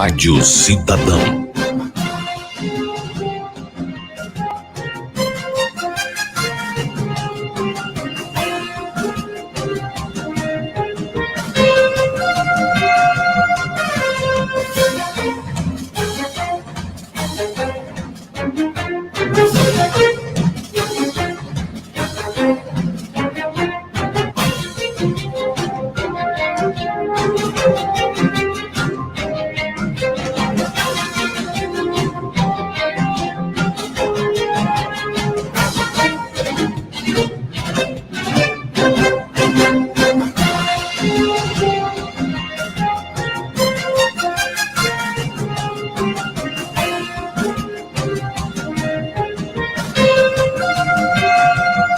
Rádio Cidadão.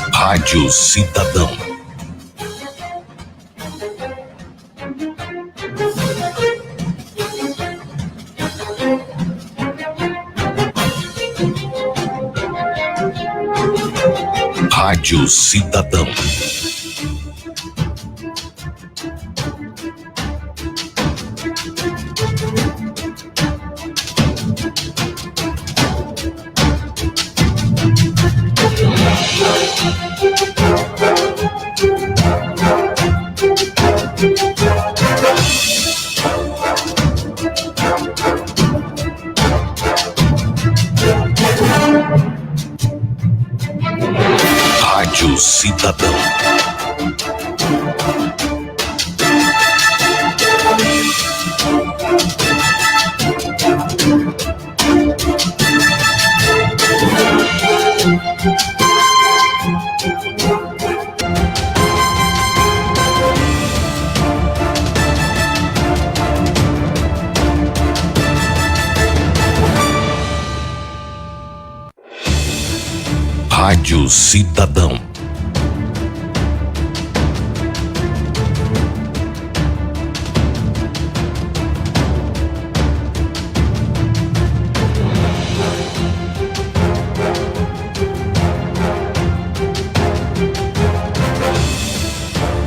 Rádio Cidadão. Rádio Cidadão. Rádio Cidadão. Rádio Cidadão.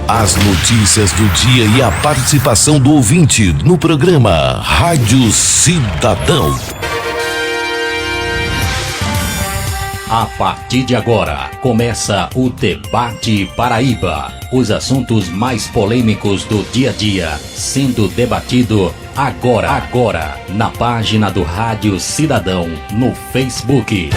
As notícias do dia e a participação do ouvinte no programa Rádio Cidadão. A partir de agora, começa o Debate Paraíba. Os assuntos mais polêmicos do dia a dia, sendo debatido agora, na página do Rádio Cidadão, no Facebook.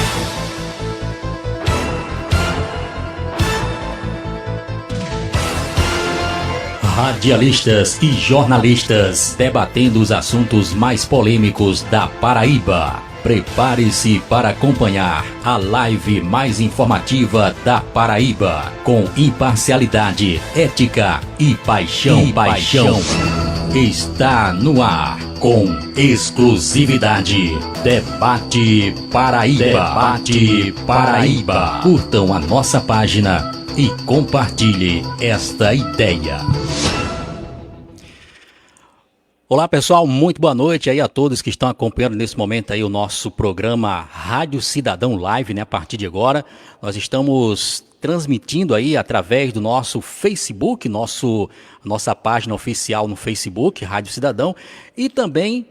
Radialistas e jornalistas debatendo os assuntos mais polêmicos da Paraíba. Prepare-se para acompanhar a live mais informativa da Paraíba, com imparcialidade, ética e paixão. Está no ar, com exclusividade. Debate Paraíba. Curtam a nossa página e compartilhe esta ideia. Olá pessoal, muito boa noite aí a todos que estão acompanhando nesse momento aí o nosso programa Rádio Cidadão Live, né? A partir de agora nós estamos transmitindo aí através do nosso Facebook, nossa página oficial no Facebook, Rádio Cidadão, e também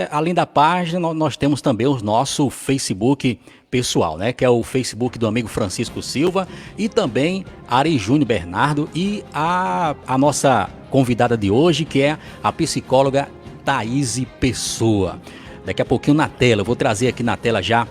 além da página nós temos também o nosso Facebook pessoal, né? Que é o Facebook do amigo Francisco Silva e também Ari Júnior Bernardo e a nossa convidada de hoje, que é a psicóloga Thaís Pessoa. Daqui a pouquinho na tela, eu vou trazer aqui na tela já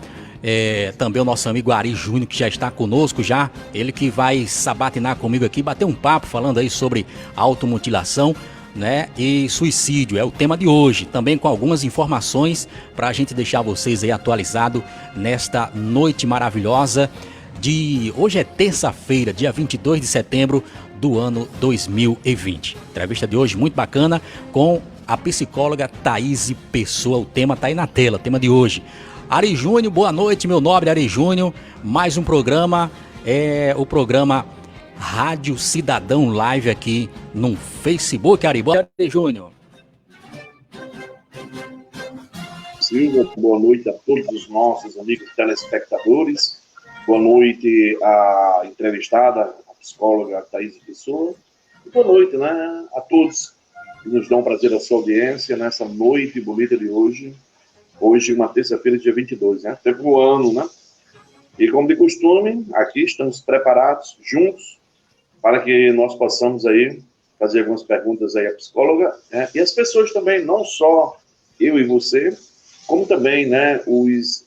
também o nosso amigo Ari Júnior, que já está conosco já, ele que vai sabatinar comigo aqui, bater um papo falando aí sobre automutilação, né, e suicídio, é o tema de hoje, também com algumas informações para a gente deixar vocês aí atualizados nesta noite maravilhosa de... Hoje é terça-feira, dia 22 de setembro do ano 2020. Entrevista de hoje muito bacana com a psicóloga Thaís Pessoa, o tema está aí na tela, o tema de hoje. Ari Júnior, boa noite, meu nobre Ari Júnior, mais um programa, o programa Rádio Cidadão Live aqui no Facebook. Ari, boa noite, Júnior. Silva, boa noite a todos os nossos amigos telespectadores, boa noite à entrevistada, a psicóloga Thaís Pessoa, e boa noite, né, a todos nos dão prazer a sua audiência nessa noite bonita de hoje. Hoje, uma terça-feira, dia 22, né? Tempo voando, né? E como de costume, aqui estamos preparados, juntos, para que nós possamos aí fazer algumas perguntas aí à psicóloga, né? E as pessoas também, não só eu e você, como também, né, os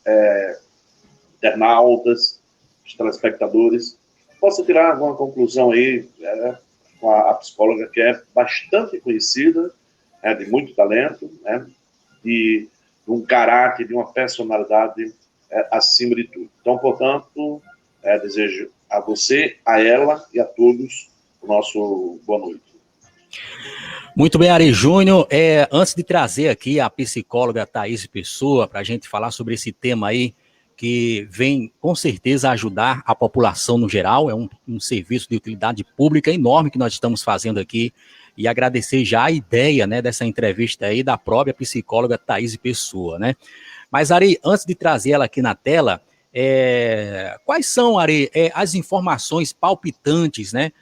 internautas, os telespectadores, possa tirar alguma conclusão aí, com a psicóloga, que é bastante conhecida, de muito talento, né, de um caráter, de uma personalidade acima de tudo. Então, portanto, desejo a você, a ela e a todos o nosso boa noite. Muito bem, Ari Júnior. Antes de trazer aqui a psicóloga Thaís Pessoa para a gente falar sobre esse tema aí, que vem com certeza ajudar a população no geral, é um serviço de utilidade pública enorme que nós estamos fazendo aqui, e agradecer já a ideia, né, dessa entrevista aí da própria psicóloga Thaís Pessoa, né? Mas, Ari, antes de trazer ela aqui na tela, quais são, Ari, as informações palpitantes, né,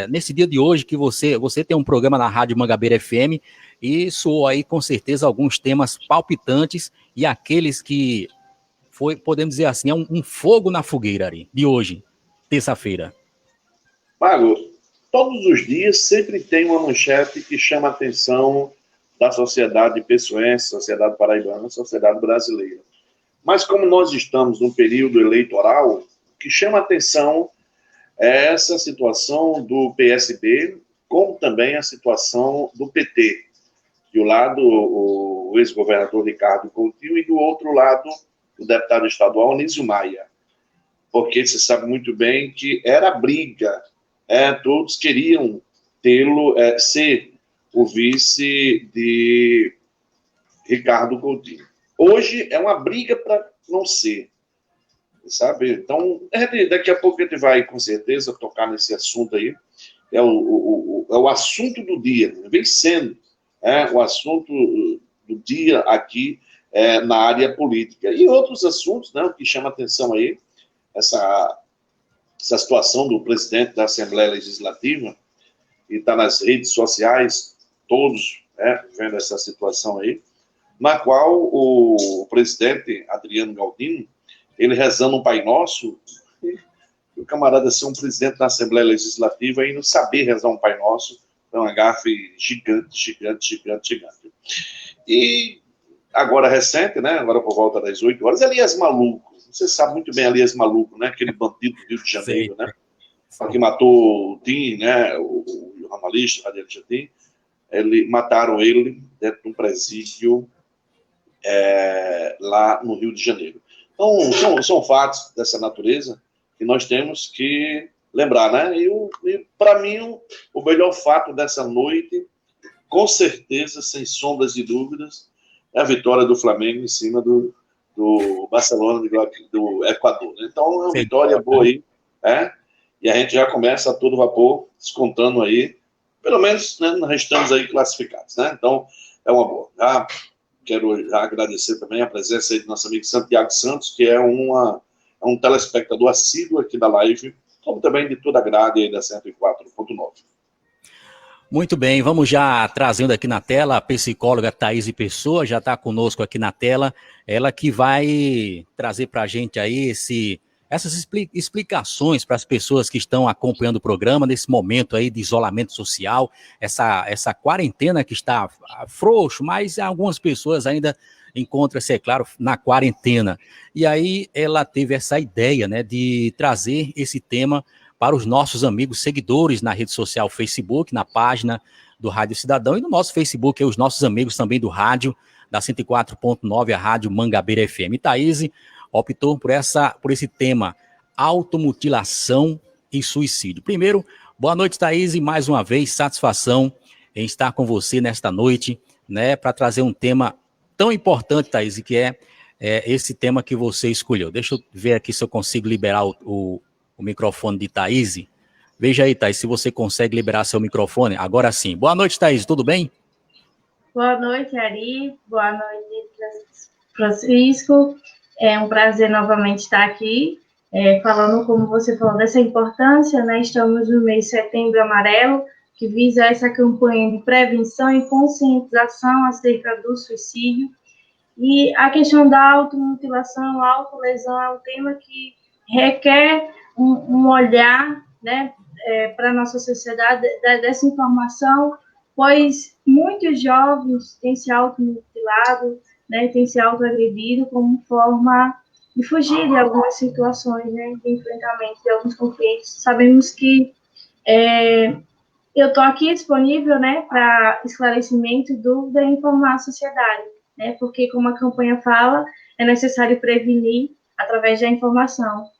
nesse dia de hoje que você tem um programa na Rádio Mangabeira FM e soou aí com certeza alguns temas palpitantes e aqueles que podemos dizer assim, um fogo na fogueira, Ari, de hoje, terça-feira. Mago, todos os dias sempre tem uma manchete que chama a atenção da sociedade pessoense, sociedade paraibana, sociedade brasileira. Mas como nós estamos num período eleitoral, o que chama a atenção é essa situação do PSB, como também a situação do PT. De um lado, o ex-governador Ricardo Coutinho, e do outro lado, o deputado estadual Anísio Maia. Porque você sabe muito bem que era briga, todos queriam tê-lo, ser o vice de Ricardo Coutinho. Hoje é uma briga para não ser, sabe? Então, daqui a pouco a gente vai, com certeza, tocar nesse assunto aí. É o assunto do dia, vem sendo o assunto do dia aqui na área política. E outros assuntos, né, o que chama atenção aí, essa situação do presidente da Assembleia Legislativa, e está nas redes sociais, todos vendo essa situação aí, na qual o presidente Adriano Galdino, ele rezando um Pai Nosso, e o camarada ser um presidente da Assembleia Legislativa e não saber rezar um Pai Nosso, é uma gafe gigante. E agora recente, né, agora por volta das 8 horas, Elias Maluco, você sabe muito bem Elias Maluco, né, aquele bandido do Rio de Janeiro, né, que matou o Tim, né, o jornalista Adriano Tim, mataram ele dentro de um presídio lá no Rio de Janeiro. Então, são fatos dessa natureza que nós temos que lembrar, né? E para mim, o melhor fato dessa noite, com certeza, sem sombras de dúvidas, é a vitória do Flamengo em cima do Barcelona do Equador. Então, é uma vitória boa aí, e a gente já começa a todo vapor, descontando aí, pelo menos, né, nós estamos aí classificados, né? Então, é uma boa. Quero agradecer também a presença aí do nosso amigo Santiago Santos, que é um telespectador assíduo aqui da live, como também de toda a grade aí da 104.9. Muito bem, vamos já trazendo aqui na tela a psicóloga Thaís Pessoa, já está conosco aqui na tela, ela que vai trazer para a gente aí essas explicações para as pessoas que estão acompanhando o programa nesse momento aí de isolamento social, essa quarentena que está frouxo, mas algumas pessoas ainda encontram-se, é claro, na quarentena. E aí ela teve essa ideia, né, de trazer esse tema para os nossos amigos seguidores na rede social Facebook, na página do Rádio Cidadão, e no nosso Facebook, os nossos amigos também do rádio, da 104.9, a Rádio Mangabeira FM. E Thaís optou por esse tema, automutilação e suicídio. Primeiro, boa noite, Thaís, e mais uma vez, satisfação em estar com você nesta noite, né, para trazer um tema tão importante, Thaís, que é esse tema que você escolheu. Deixa eu ver aqui se eu consigo liberar o microfone de Thaís. Veja aí, Thaís, se você consegue liberar seu microfone. Agora sim. Boa noite, Thaís, tudo bem? Boa noite, Ari. Boa noite, Francisco. É um prazer novamente estar aqui, falando, como você falou, dessa importância, né? Estamos no mês de setembro amarelo, que visa essa campanha de prevenção e conscientização acerca do suicídio. E a questão da automutilação, autolesão, é um tema que requer um olhar, né, para a nossa sociedade, dessa informação, pois muitos jovens têm se automutilado, né, têm se autoagredido como forma de fugir de algumas situações, né, de enfrentamento de alguns conflitos. Sabemos que eu estou aqui disponível, né, para esclarecimento, dúvida e informar a sociedade, né, porque, como a campanha fala, é necessário prevenir através da informação.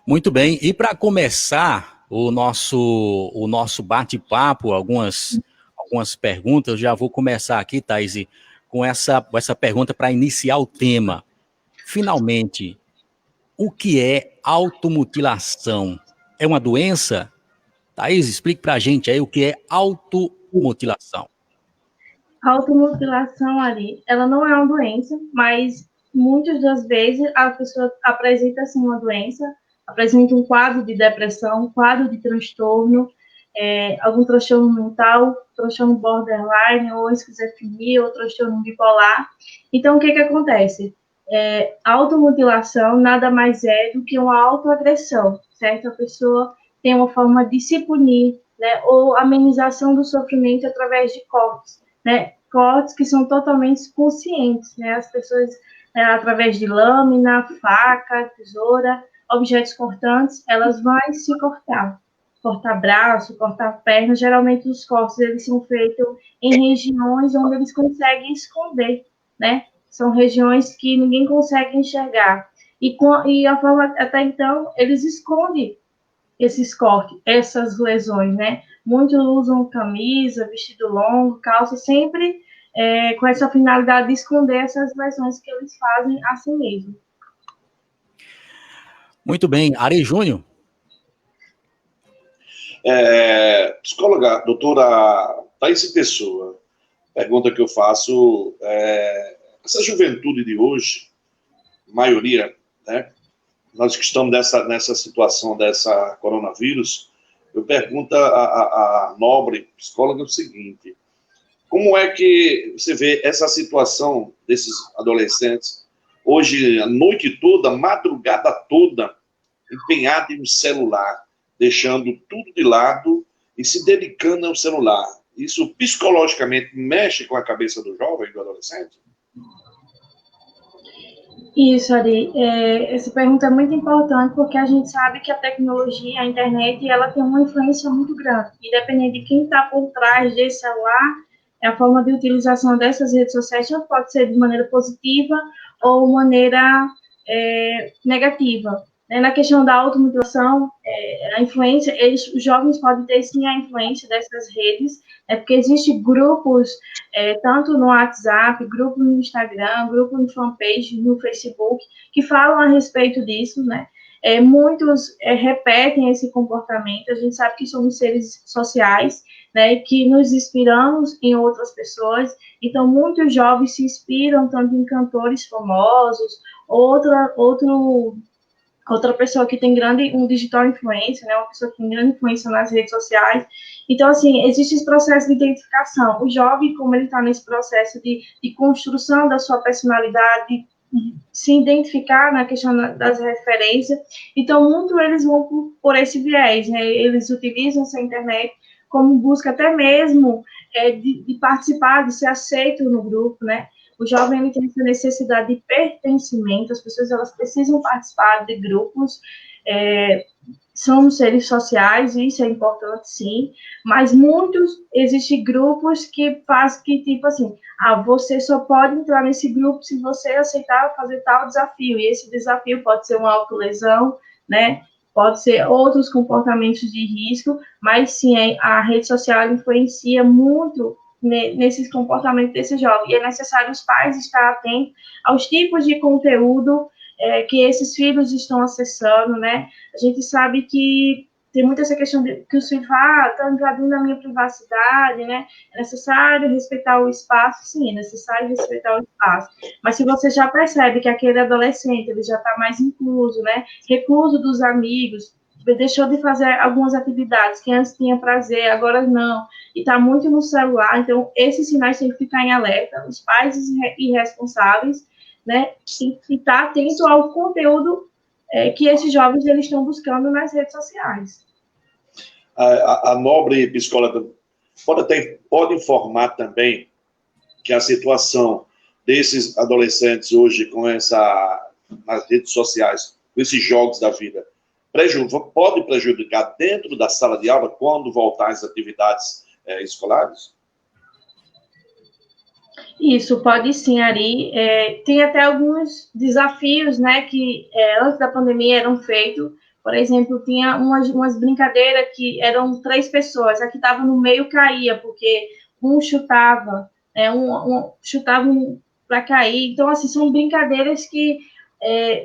Muito bem, e para começar o nosso bate-papo, algumas perguntas, eu já vou começar aqui, Thaís, com essa pergunta para iniciar o tema. Finalmente, o que é automutilação? É uma doença? Thaís, explique para a gente aí o que é automutilação. A automutilação, Ari, ela não é uma doença, mas muitas das vezes a pessoa apresenta assim uma doença, apresenta um quadro de depressão, um quadro de transtorno, algum transtorno mental, transtorno borderline, ou esquizofrenia, ou transtorno bipolar. Então, o que acontece? A automutilação nada mais é do que uma autoagressão, certo? A pessoa tem uma forma de se punir, né, ou amenização do sofrimento através de cortes, né, cortes que são totalmente conscientes, né, as pessoas, através de lâmina, faca, tesoura, objetos cortantes, elas vão se cortar braço, cortar perna. Geralmente os cortes eles são feitos em regiões onde eles conseguem esconder, né, são regiões que ninguém consegue enxergar, e a forma, até então, eles escondem esses cortes, essas lesões, né? Muitos usam camisa, vestido longo, calça, sempre com essa finalidade de esconder essas lesões que eles fazem a si mesmo. Muito bem. Ari Júnior? Psicóloga, doutora Thaís Pessoa, pergunta que eu faço, essa juventude de hoje, maioria, né? Nós que estamos nessa situação dessa coronavírus, eu pergunto à nobre psicóloga o seguinte: como é que você vê essa situação desses adolescentes hoje, a noite toda, madrugada toda, empenhado em um celular, deixando tudo de lado e se dedicando ao celular? Isso psicologicamente mexe com a cabeça do jovem, do adolescente? Isso, Ari. Essa pergunta é muito importante porque a gente sabe que a tecnologia, a internet, ela tem uma influência muito grande. E dependendo de quem está por trás desse celular, a forma de utilização dessas redes sociais pode ser de maneira positiva ou maneira negativa. Na questão da automutilação, a influência, os jovens podem ter sim a influência dessas redes, porque existem grupos, tanto no WhatsApp, grupo no Instagram, grupo no fanpage, no Facebook, que falam a respeito disso, né? Muitos repetem esse comportamento. A gente sabe que somos seres sociais, né, que nos inspiramos em outras pessoas. Então, muitos jovens se inspiram tanto em cantores famosos, outra pessoa que tem um digital influencer, né, uma pessoa que tem grande influência nas redes sociais. Então, assim, existe esse processo de identificação. O jovem, como ele está nesse processo de construção da sua personalidade, se identificar na questão das referências, então, muito eles vão por esse viés, né, eles utilizam essa internet como busca até mesmo de participar, de ser aceito no grupo, né. O jovem ele tem essa necessidade de pertencimento, as pessoas elas precisam participar de grupos, somos seres sociais, isso é importante sim, mas existem grupos que fazem que, tipo assim, você só pode entrar nesse grupo se você aceitar fazer tal desafio, e esse desafio pode ser uma autolesão, né, pode ser outros comportamentos de risco, mas sim, a rede social influencia muito nesses comportamentos desse jovem, e é necessário os pais estar atentos aos tipos de conteúdo que esses filhos estão acessando, né? A gente sabe que tem muita essa questão de que os filhos falam, estão invadindo na minha privacidade, né? É necessário respeitar o espaço, sim, é necessário respeitar o espaço, mas se você já percebe que aquele adolescente, ele já está mais incluso, né? Recluso dos amigos, deixou de fazer algumas atividades que antes tinha prazer, agora não, e está muito no celular. Então, esses sinais têm que ficar em alerta, os pais irresponsáveis, né, e estar atento ao conteúdo que esses jovens eles estão buscando nas redes sociais. A nobre psicóloga pode informar também que a situação desses adolescentes hoje nas redes sociais, com esses jogos da vida, pode prejudicar dentro da sala de aula quando voltar às atividades escolares? Isso, pode sim, Ari. Tem até alguns desafios, né, que antes da pandemia eram feitos. Por exemplo, tinha umas brincadeiras que eram 3 pessoas, a que estava no meio caía, porque um chutava, chutava para cair. Então, assim, são brincadeiras que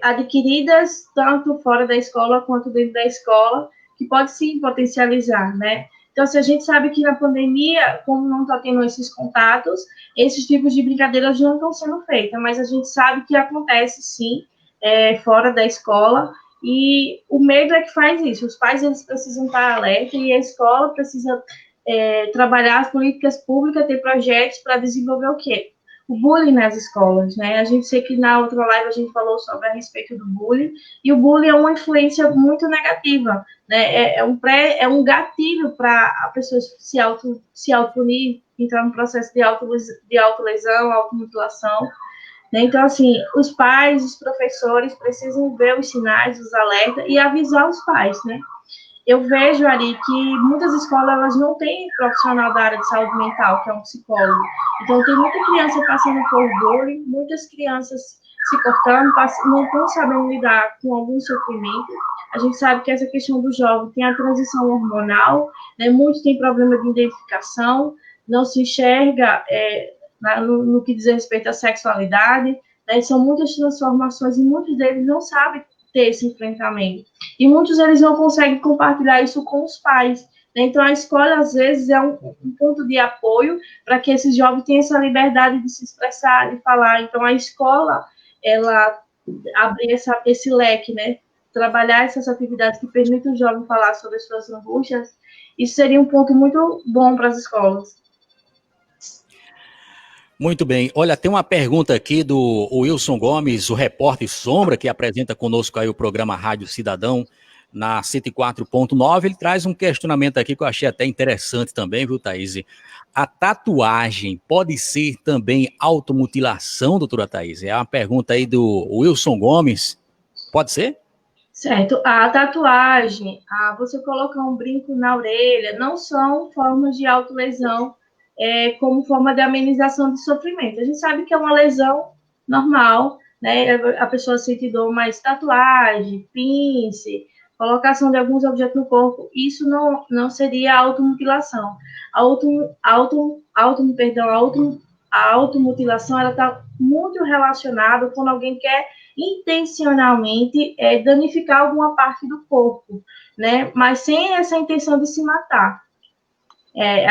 adquiridas tanto fora da escola quanto dentro da escola, que pode sim potencializar, né? Então, se a gente sabe que na pandemia, como não está tendo esses contatos, esses tipos de brincadeiras não estão sendo feitas, mas a gente sabe que acontece sim, fora da escola, e o medo é que faz isso. Os pais eles precisam estar alerta e a escola precisa trabalhar as políticas públicas, ter projetos para desenvolver o quê? O bullying nas escolas, né? A gente sei que na outra live a gente falou sobre a respeito do bullying, e o bullying é uma influência muito negativa, né? É um gatilho para a pessoa se autopunir, entrar no processo de autolesão, automutilação, né? Então, assim, os pais, os professores precisam ver os sinais, os alertas e avisar os pais, né? Eu vejo, Ari, que muitas escolas elas não têm profissional da área de saúde mental, que é um psicólogo. Então, tem muita criança passando por bullying, muitas crianças se cortando, não estão sabendo lidar com algum sofrimento. A gente sabe que essa questão do jovem tem a transição hormonal, né? Muitos têm problema de identificação, não se enxerga no que diz respeito à sexualidade, né? São muitas transformações e muitos deles não sabem ter esse enfrentamento. E muitos eles não conseguem compartilhar isso com os pais, né? Então, a escola, às vezes, é um ponto de apoio para que esses jovens tenham essa liberdade de se expressar, de falar. Então, a escola, ela abre esse leque, né? Trabalhar essas atividades que permitem o jovem falar sobre as suas angústias, isso seria um ponto muito bom para as escolas. Muito bem. Olha, tem uma pergunta aqui do Wilson Gomes, o repórter Sombra, que apresenta conosco aí o programa Rádio Cidadão na 104.9. Ele traz um questionamento aqui que eu achei até interessante também, viu, Thaís? A tatuagem pode ser também automutilação, doutora Thaís? É uma pergunta aí do Wilson Gomes. Pode ser? Certo. A tatuagem, você colocar um brinco na orelha, não são formas de autolesão, como forma de amenização de sofrimento. A gente sabe que é uma lesão normal, né? A pessoa sente dor, mas tatuagem, pince, colocação de alguns objetos no corpo, isso não seria automutilação. A automutilação, ela está muito relacionada quando alguém quer intencionalmente danificar alguma parte do corpo, né? Mas sem essa intenção de se matar.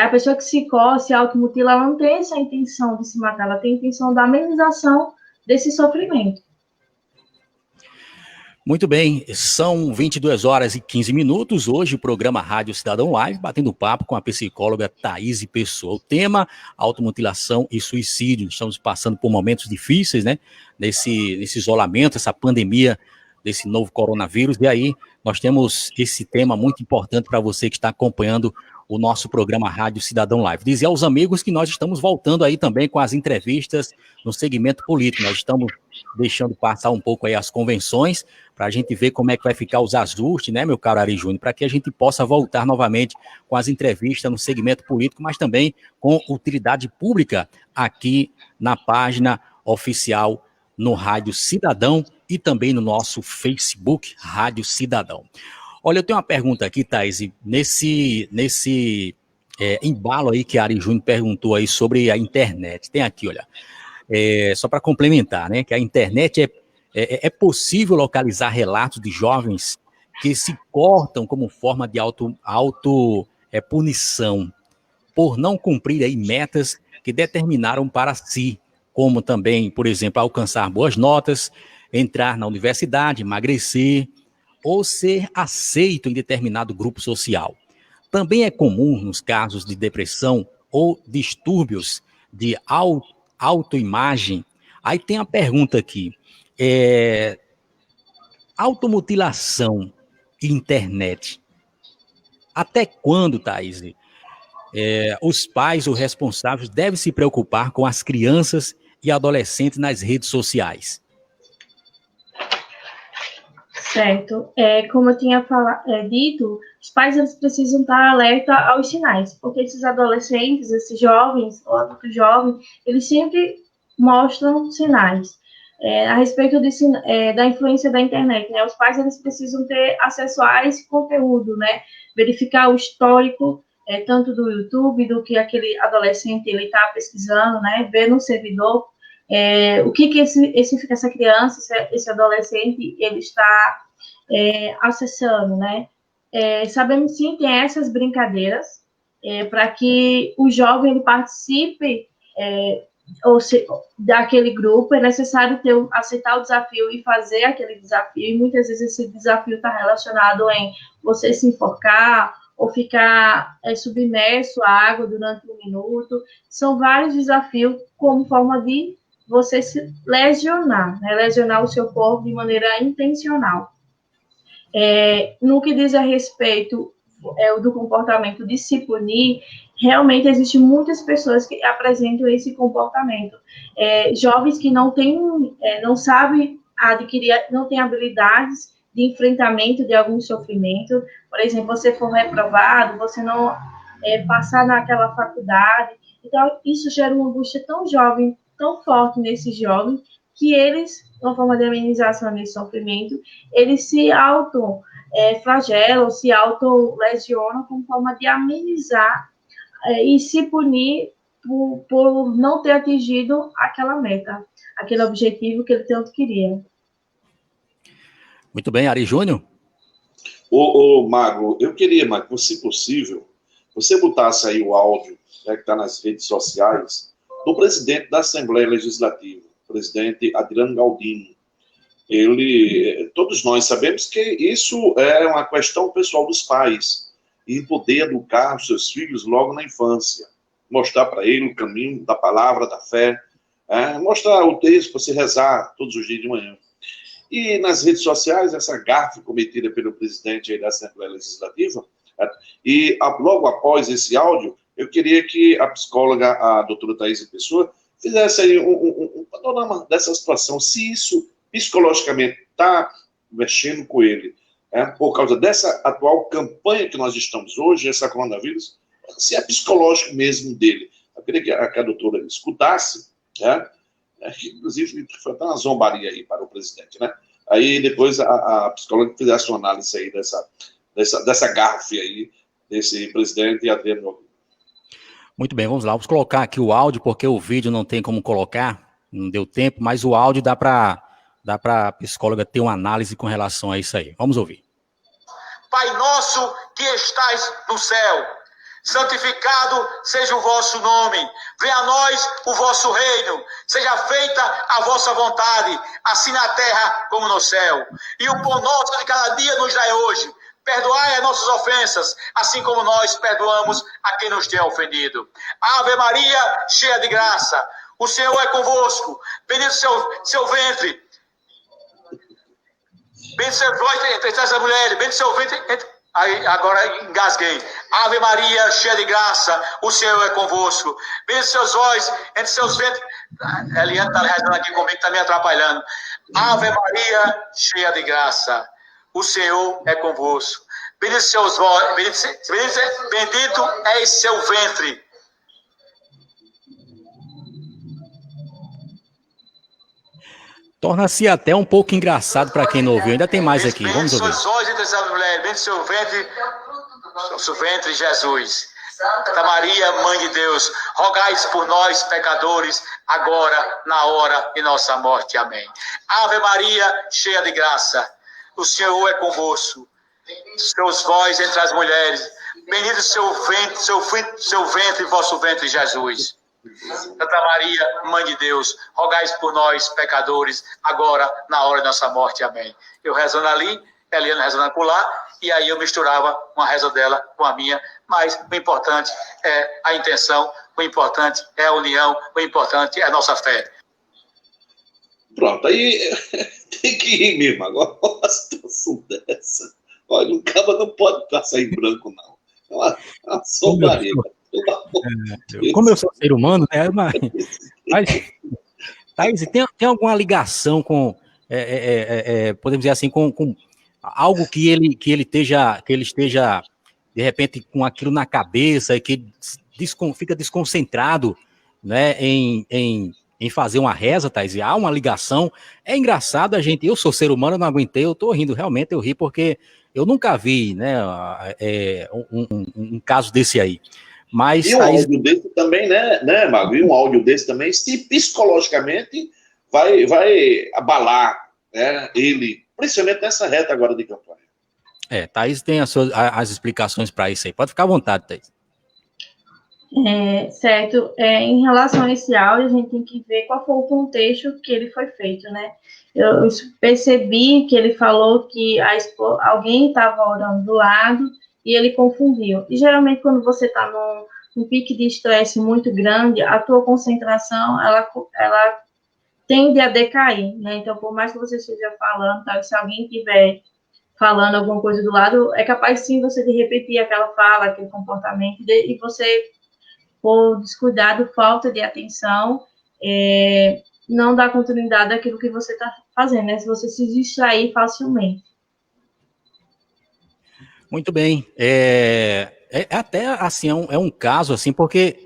A pessoa que se automutila, ela não tem essa intenção de se matar, ela tem a intenção da amenização desse sofrimento. Muito bem, são 22h15. Hoje o programa Rádio Cidadão Live, batendo papo com a psicóloga Thaís Pessoa. O tema, automutilação e suicídio. Estamos passando por momentos difíceis, né? Nesse isolamento, essa pandemia desse novo coronavírus. E aí nós temos esse tema muito importante para você que está acompanhando o nosso programa Rádio Cidadão Live. Dizer aos amigos que nós estamos voltando aí também com as entrevistas no segmento político. Nós estamos deixando passar um pouco aí as convenções para a gente ver como é que vai ficar os ajustes, né, meu caro Ari Júnior, para que a gente possa voltar novamente com as entrevistas no segmento político, mas também com utilidade pública aqui na página oficial no Rádio Cidadão e também no nosso Facebook Rádio Cidadão. Olha, eu tenho uma pergunta aqui, Thaís, nesse embalo aí que a Ari Júnior perguntou aí sobre a internet. Tem aqui, olha, só para complementar, né, que a internet é possível localizar relatos de jovens que se cortam como forma de punição por não cumprir aí metas que determinaram para si, como também, por exemplo, alcançar boas notas, entrar na universidade, emagrecer, ou ser aceito em determinado grupo social. Também é comum nos casos de depressão ou distúrbios de autoimagem. Aí tem a pergunta aqui, automutilação e internet. Até quando, Thaís, os pais ou responsáveis devem se preocupar com as crianças e adolescentes nas redes sociais? Certo. Como eu tinha dito, os pais eles precisam estar alerta aos sinais, porque esses adolescentes, esses jovens, ou adultos jovens, eles sempre mostram sinais. A respeito da influência da internet, né? Os pais eles precisam ter acesso a esse conteúdo, né? Verificar o histórico, tanto do YouTube, do que aquele adolescente ele está pesquisando, né? Ver no servidor o que essa criança, esse adolescente, ele está acessando, né? Sabemos sim, tem essas brincadeiras para que o jovem ele participe daquele grupo. É necessário aceitar o desafio e fazer aquele desafio, e muitas vezes esse desafio está relacionado em você se enforcar ou ficar submerso à água durante 1 minuto. São vários desafios como forma de você se lesionar, né? Lesionar o seu corpo de maneira intencional. No que diz a respeito do comportamento de se punir, realmente existem muitas pessoas que apresentam esse comportamento. Jovens que não sabem adquirir, não têm habilidades de enfrentamento de algum sofrimento. Por exemplo, você for reprovado, você não passar naquela faculdade. Então, isso gera uma angústia tão forte nesses jovens, que eles, uma forma de amenização desse sofrimento, eles se flagelam, se auto-lesionam como forma de amenizar e se punir por não ter atingido aquela meta, aquele objetivo que ele tanto queria. Muito bem, Ari Júnior. Mago, eu queria, Mago, se possível, você botasse aí o áudio, que está nas redes sociais, do presidente da Assembleia Legislativa, o presidente Adriano Galdino. Todos nós sabemos que isso é uma questão pessoal dos pais, e poder educar os seus filhos logo na infância, mostrar para ele o caminho da palavra, da fé, mostrar o texto para se rezar todos os dias de manhã. E nas redes sociais, essa gafe cometida pelo presidente aí da Assembleia Legislativa, e logo após esse áudio, eu queria que a psicóloga, a doutora Thaís Pessoa, fizesse aí um panorama dessa situação, se isso psicologicamente está mexendo com ele, por causa dessa atual campanha que nós estamos hoje, essa coronavírus, se é psicológico mesmo dele. Eu queria que a doutora escutasse, inclusive foi até uma zombaria aí para o presidente, né? Aí depois a psicóloga fizesse uma análise aí dessa gafe aí, desse presidente Adriano. Muito bem, vamos lá, vamos colocar aqui o áudio, porque o vídeo não tem como colocar, não deu tempo, mas o áudio dá para a psicóloga ter uma análise com relação a isso aí. Vamos ouvir. Pai nosso que estais no céu, santificado seja o vosso nome, venha a nós o vosso reino, seja feita a vossa vontade, assim na terra como no céu. E o pão nosso de cada dia nos dai hoje. Perdoai as nossas ofensas, assim como nós perdoamos a quem nos tem ofendido. Ave Maria, cheia de graça, o Senhor é convosco, bendito seu ventre, bendito seu ventre entre as mulheres, bendito seu ventre entre... Aí, agora engasguei. Ave Maria, cheia de graça, o Senhor é convosco. Bendito seus olhos entre seus ventres. A Eliane está rezando aqui comigo, está me atrapalhando. Ave Maria, cheia de graça, o Senhor é convosco. Bendito seus olhos, bendito é seu ventre. Torna-se até um pouco engraçado para quem não ouviu. Ainda tem mais aqui, vamos ouvir. Bendito seus olhos entre as mulheres, bendito seu ventre, Jesus. Santa Maria, Mãe de Deus, rogai por nós, pecadores, agora, na hora de nossa morte. Amém. Ave Maria, cheia de graça, o Senhor é convosco. Seus vós entre as mulheres, bendito seu ventre, vosso ventre, Jesus. Santa Maria, Mãe de Deus, rogai por nós, pecadores, agora, na hora de nossa morte. Amém. Eu rezando ali, ela ia na reza acular, e aí eu misturava uma reza dela com a minha, mas o importante é a intenção, o importante é a união, o importante é a nossa fé. Pronto, aí tem que ir mesmo. Agora, uma situação dessa, olha, o cara não pode passar em branco, não. É uma sombria. Como eu sou ser humano, né? Mas Thaís, tem alguma ligação com, podemos dizer assim, com algo que ele esteja, de repente, com aquilo na cabeça e que fica desconcentrado, né, em fazer uma reza, Thaís? Há uma ligação. É engraçado, eu sou ser humano, eu não aguentei, eu tô rindo, realmente eu ri, porque eu nunca vi, né, um caso desse aí. Mas, e um áudio desse também, né, Mago? E um áudio desse também, se psicologicamente vai abalar, né, ele, principalmente nessa reta agora de campanha. Thaís tem as explicações para isso aí. Pode ficar à vontade, Thaís. Certo. Em relação a esse áudio, a gente tem que ver qual foi o contexto que ele foi feito, né? Eu percebi que ele falou que alguém estava orando do lado e ele confundiu. E geralmente, quando você está num pique de estresse muito grande, a tua concentração, ela tende a decair, né? Então, por mais que você esteja falando, tá? Se alguém estiver falando alguma coisa do lado, é capaz sim você de repetir aquela fala, aquele comportamento, e você, por descuidado, falta de atenção, não dá continuidade àquilo que você está fazendo, né? Se você se distrair facilmente. Muito bem. Até assim, é um caso assim, porque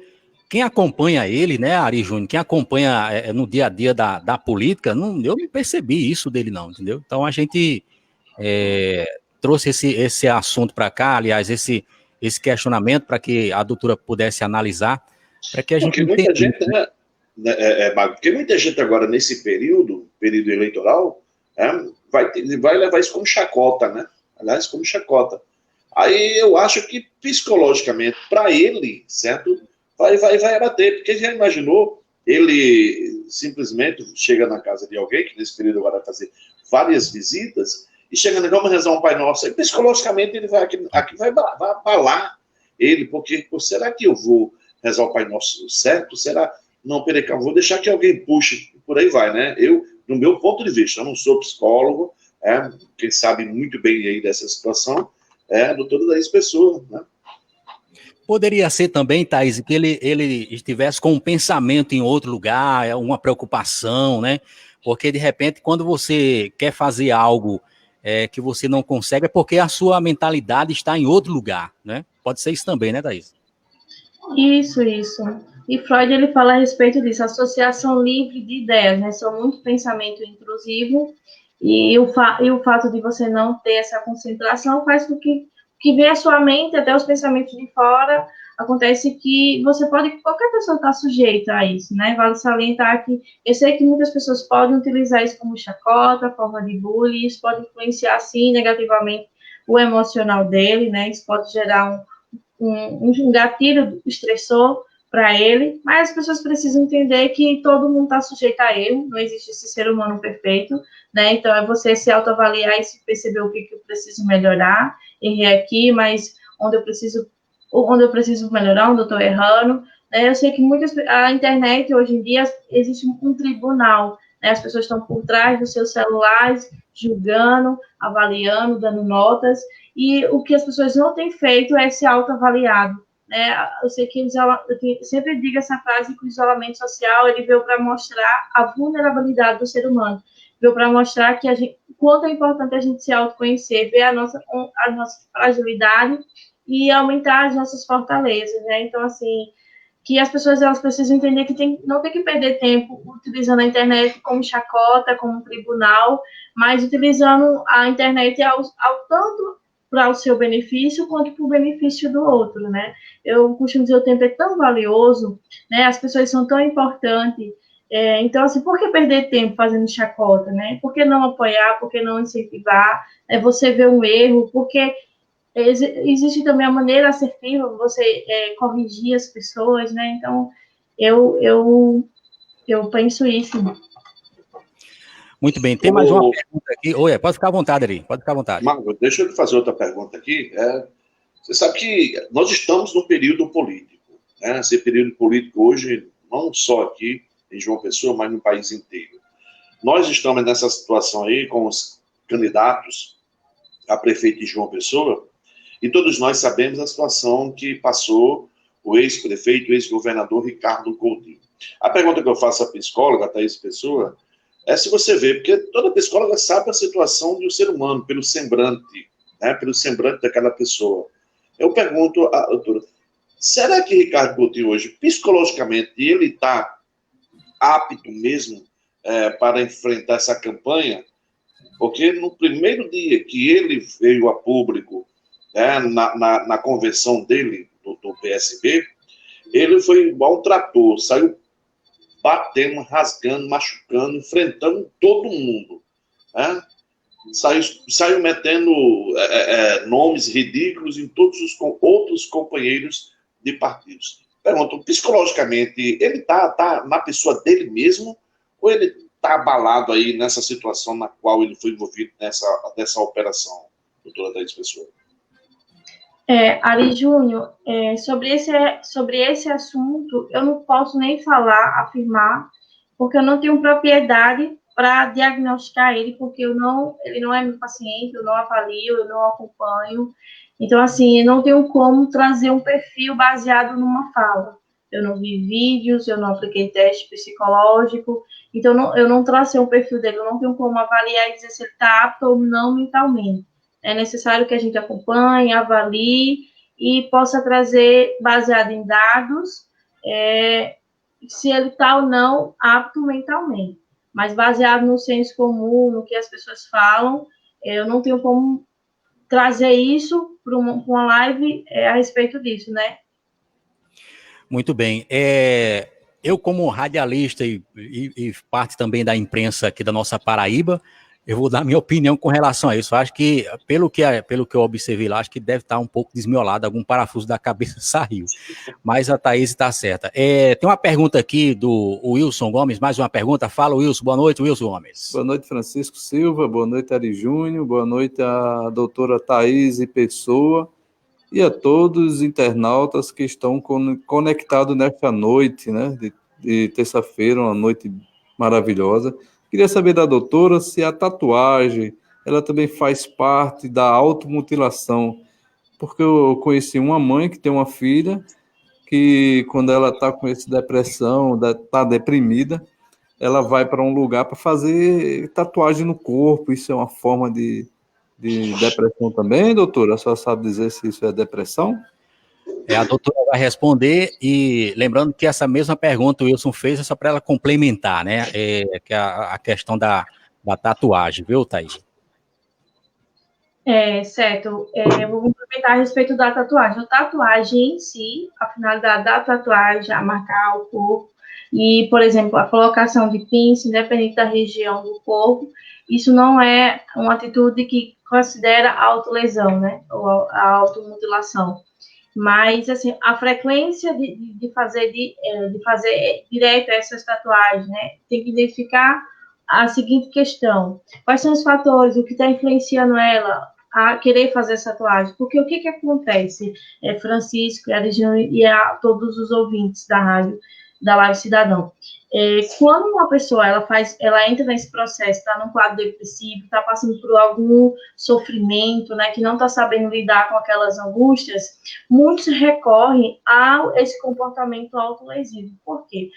quem acompanha ele, né, Ari Júnior, quem acompanha no dia a dia da política, eu não percebi isso dele não, entendeu? Então a gente trouxe esse assunto para cá, aliás, esse questionamento para que a doutora pudesse analisar, para que a gente entenda. Muita gente, porque muita gente agora, nesse período eleitoral, vai levar isso como chacota, né? Aliás, como chacota. Aí eu acho que, psicologicamente, para ele, certo? Vai abater, porque já imaginou, ele simplesmente chega na casa de alguém, que nesse período agora vai fazer várias visitas, e chega na cama, rezar um Pai Nosso, e psicologicamente ele vai abalar ele, porque, será que eu vou rezar o Pai Nosso certo? Será? Não, peraí, vou deixar que alguém puxe, por aí vai, né? Eu, no meu ponto de vista, eu não sou psicólogo, quem sabe muito bem aí dessa situação, a doutora Thaís Pessoa, né? Poderia ser também, Thaís, que ele estivesse com um pensamento em outro lugar, uma preocupação, né? Porque, de repente, quando você quer fazer algo que você não consegue, é porque a sua mentalidade está em outro lugar, né? Pode ser isso também, né, Thaís? Isso. E Freud, ele fala a respeito disso, associação livre de ideias, né? São muito pensamento intrusivo, e o fato de você não ter essa concentração faz com que vem a sua mente, até os pensamentos de fora, acontece que qualquer pessoa está sujeita a isso, né? Vale salientar que eu sei que muitas pessoas podem utilizar isso como chacota, forma de bullying, isso pode influenciar, sim, negativamente o emocional dele, né? Isso pode gerar um gatilho estressor para ele, mas as pessoas precisam entender que todo mundo está sujeito a erro, não existe esse ser humano perfeito, né? Então é você se autoavaliar e se perceber o que eu preciso melhorar, errei aqui, mas onde eu preciso melhorar, onde eu estou errando, né? Eu sei que a internet hoje em dia existe um tribunal, né? As pessoas estão por trás dos seus celulares, julgando, avaliando, dando notas, e o que as pessoas não têm feito é se autoavaliado. Eu sei que eu sempre digo essa frase que o isolamento social ele veio para mostrar a vulnerabilidade do ser humano, veio para mostrar que quanto é importante a gente se autoconhecer, ver a nossa fragilidade e aumentar as nossas fortalezas, né? Então, assim, que as pessoas elas precisam entender que não tem que perder tempo utilizando a internet como chacota, como tribunal, mas utilizando a internet ao tanto para o seu benefício quanto para o benefício do outro, né? Eu costumo dizer, o tempo é tão valioso, né? As pessoas são tão importantes. Então, assim, por que perder tempo fazendo chacota, né? Por que não apoiar? Por que não incentivar? Você vê um erro, porque existe também a maneira assertiva, você corrigir as pessoas, né? Então, eu penso isso. Muito bem, tem mais uma pergunta aqui. Oi, pode ficar à vontade, Ari, pode ficar à vontade. Marco, deixa eu lhe fazer outra pergunta aqui. Você sabe que nós estamos num período político, né? Esse período político hoje, não só aqui em João Pessoa, mas no país inteiro. Nós estamos nessa situação aí com os candidatos a prefeito de João Pessoa, e todos nós sabemos a situação que passou o ex-prefeito, o ex-governador Ricardo Coutinho. A pergunta que eu faço à psicóloga, a Thaís Pessoa, é se você vê, porque toda psicóloga sabe a situação do ser humano, pelo semblante, né, pelo semblante daquela pessoa. Eu pergunto à doutora, será que Ricardo Coutinho hoje, psicologicamente, ele está apto mesmo para enfrentar essa campanha? Porque no primeiro dia que ele veio a público, na convenção dele, do PSB, ele foi igual um trator, saiu batendo, rasgando, machucando, enfrentando todo mundo. Né? Saiu metendo nomes ridículos em todos os outros companheiros de partidos. Pergunto, psicologicamente, ele tá na pessoa dele mesmo, ou ele está abalado aí nessa situação na qual ele foi envolvido nessa operação, doutora Thaís Pessoa? Ari Júnior, sobre esse assunto, eu não posso nem falar, afirmar, porque eu não tenho propriedade para diagnosticar ele, porque ele não é meu paciente, eu não avalio, eu não acompanho. Então, assim, eu não tenho como trazer um perfil baseado numa fala. Eu não vi vídeos, eu não apliquei teste psicológico, então eu não tracei um perfil dele, eu não tenho como avaliar e dizer se ele está apto ou não mentalmente. É necessário que a gente acompanhe, avalie e possa trazer, baseado em dados, se ele está ou não apto mentalmente. Mas baseado no senso comum, no que as pessoas falam, eu não tenho como trazer isso para uma live a respeito disso, né? Muito bem. Eu, como radialista e parte também da imprensa aqui da nossa Paraíba, eu vou dar minha opinião com relação a isso. Eu acho que, pelo que eu observei lá, acho que deve estar um pouco desmiolado, algum parafuso da cabeça saiu. Mas a Thaís está certa. Tem uma pergunta aqui do Wilson Gomes, mais uma pergunta. Fala, Wilson. Boa noite, Wilson Gomes. Boa noite, Francisco Silva. Boa noite, Ari Júnior. Boa noite, a doutora Thaís Pessoa. E a todos os internautas que estão conectados nesta noite, né, de terça-feira, uma noite maravilhosa. Queria saber da doutora se a tatuagem, ela também faz parte da automutilação, porque eu conheci uma mãe que tem uma filha que, quando ela está com essa depressão, está deprimida, ela vai para um lugar para fazer tatuagem no corpo. Isso é uma forma de depressão também, doutora? A senhora sabe dizer se isso é depressão? A doutora vai responder, e lembrando que essa mesma pergunta o Wilson fez é só para ela complementar, né? Que é a questão da tatuagem, viu, Thaís? Certo. Eu vou complementar a respeito da tatuagem. A tatuagem em si, a finalidade da tatuagem é marcar o corpo, e, por exemplo, a colocação de pinça, independente da região do corpo, isso não é uma atitude que considera autolesão, né? Ou a automutilação. Mas, assim, a frequência de fazer direto essas tatuagens, né? Tem que identificar a seguinte questão: quais são os fatores, o que está influenciando ela a querer fazer essa tatuagem? Porque o que acontece, Francisco, e a todos os ouvintes da rádio, da Live Cidadão? Quando uma pessoa ela entra nesse processo, está num quadro depressivo, está passando por algum sofrimento, né, que não está sabendo lidar com aquelas angústias, muitos recorrem a esse comportamento autolesivo. Por quê?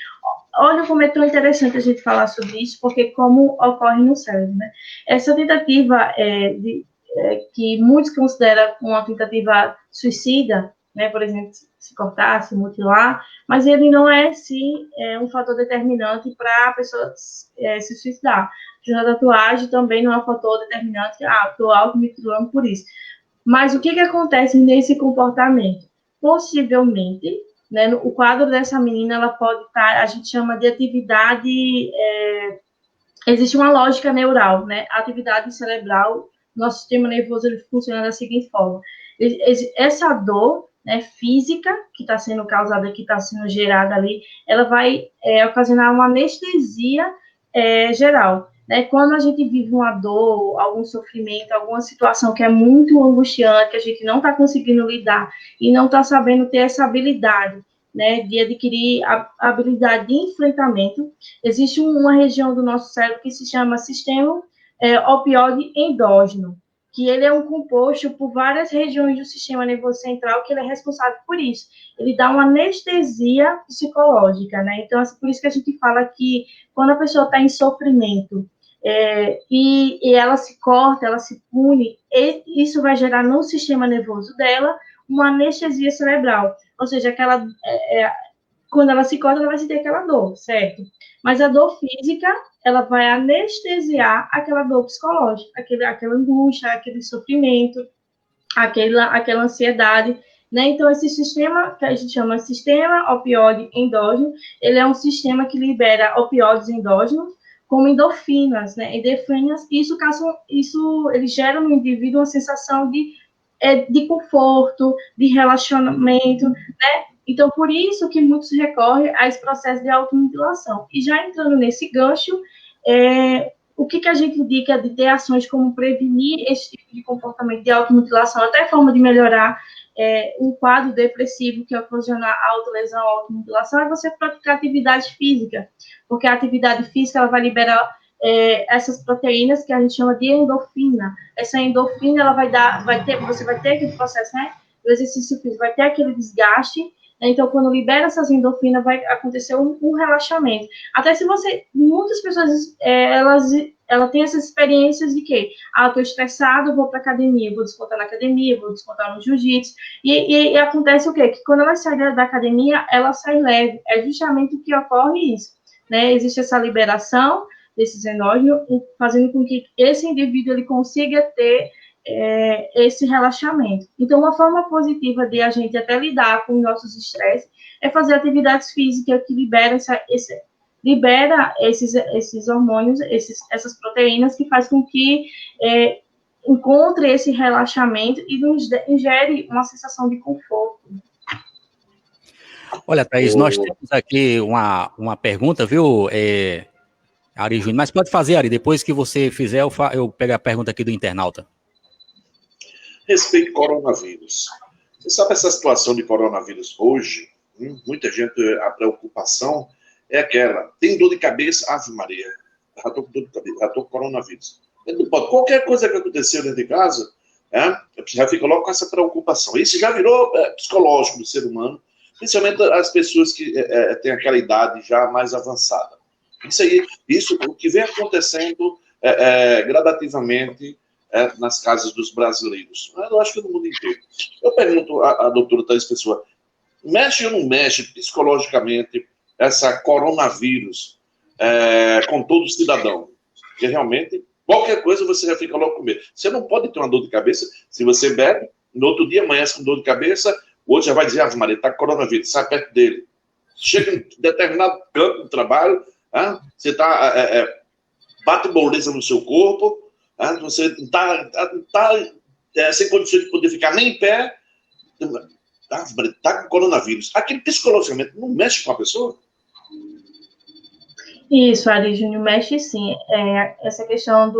Olha como é tão interessante a gente falar sobre isso, porque como ocorre no cérebro, né? Essa tentativa que muitos consideram uma tentativa suicida, né, por exemplo, se cortar, se mutilar, mas ele não é, sim, um fator determinante para a pessoa se suicidar. A tatuagem também não é um fator determinante, estou automutilando por isso. Mas o que acontece nesse comportamento? Possivelmente, né, o quadro dessa menina, ela pode estar, a gente chama de atividade, existe uma lógica neural, né, a atividade cerebral, nosso sistema nervoso, ele funciona da seguinte forma: essa dor, né, física que está sendo causada, que está sendo gerada ali, ela vai ocasionar uma anestesia geral. né? Quando a gente vive uma dor, algum sofrimento, alguma situação que é muito angustiante, que a gente não está conseguindo lidar e não está sabendo ter essa habilidade, né, de adquirir a habilidade de enfrentamento, existe uma região do nosso cérebro que se chama sistema opioide endógeno, que ele é um composto por várias regiões do sistema nervoso central, que ele é responsável por isso. Ele dá uma anestesia psicológica, né? Então, assim, por isso que a gente fala que quando a pessoa está em sofrimento e ela se corta, ela se pune, isso vai gerar no sistema nervoso dela uma anestesia cerebral. Ou seja, quando ela se corta, ela vai sentir aquela dor, certo? Mas a dor física, ela vai anestesiar aquela dor psicológica, aquela angústia, aquele sofrimento, aquela ansiedade, né? Então, esse sistema, que a gente chama de sistema opioide endógeno, ele é um sistema que libera opioides endógenos, como endorfinas, né? Endorfinas, isso ele gera no indivíduo uma sensação de conforto, de relacionamento, né? Então, por isso que muitos recorrem a esse processo de automutilação. E já entrando nesse gancho, o que a gente indica de ter ações como prevenir esse tipo de comportamento de automutilação, até forma de melhorar um quadro depressivo que ocasiona a autolesão, a automutilação, é você praticar atividade física, porque a atividade física ela vai liberar essas proteínas que a gente chama de endorfina. Essa endorfina, você vai ter aquele processo, né? O exercício físico vai ter aquele desgaste, né? Então, quando libera essas endorfinas, vai acontecer um relaxamento. Até se muitas pessoas, ela tem essas experiências de que, eu tô estressado, vou pra academia, vou descontar na academia, vou descontar no jiu-jitsu, e acontece o quê? Que quando ela sai da academia, ela sai leve, é justamente o que ocorre isso, né? Existe essa liberação desses endógenos, fazendo com que esse indivíduo ele consiga ter esse relaxamento. Então, uma forma positiva de a gente até lidar com os nossos estresses é fazer atividades físicas que libera esses hormônios, essas proteínas que faz com que encontre esse relaxamento e nos gere uma sensação de conforto. Olha, Thaís, nós temos aqui uma pergunta, viu, Ari Júnior? Mas pode fazer, Ari, depois que você fizer, eu pego a pergunta aqui do internauta. Respeito ao coronavírus. Você sabe essa situação de coronavírus hoje? Muita gente, a preocupação é aquela, tem dor de cabeça, Ave Maria, já estou com dor de cabeça, já estou com coronavírus. Qualquer coisa que aconteceu dentro de casa, já fica logo com essa preocupação. Isso já virou psicológico do ser humano, principalmente as pessoas que têm aquela idade já mais avançada. Isso o que vem acontecendo gradativamente nas casas dos brasileiros. Eu acho que no mundo inteiro. Eu pergunto à doutora Thaís Pessoa, mexe ou não mexe psicologicamente essa coronavírus com todo cidadão? Porque realmente, qualquer coisa você já fica logo com medo. Você não pode ter uma dor de cabeça, se você bebe, no outro dia amanhece com dor de cabeça, o outro já vai dizer, Ave Maria, está com coronavírus, sai perto dele. Chega em determinado campo de trabalho, você bate moleza no seu corpo, você está sem condições de poder ficar nem em pé, está com coronavírus. Aquele psicologicamente não mexe com a pessoa? Isso, Ari Júnior, mexe sim. Essa questão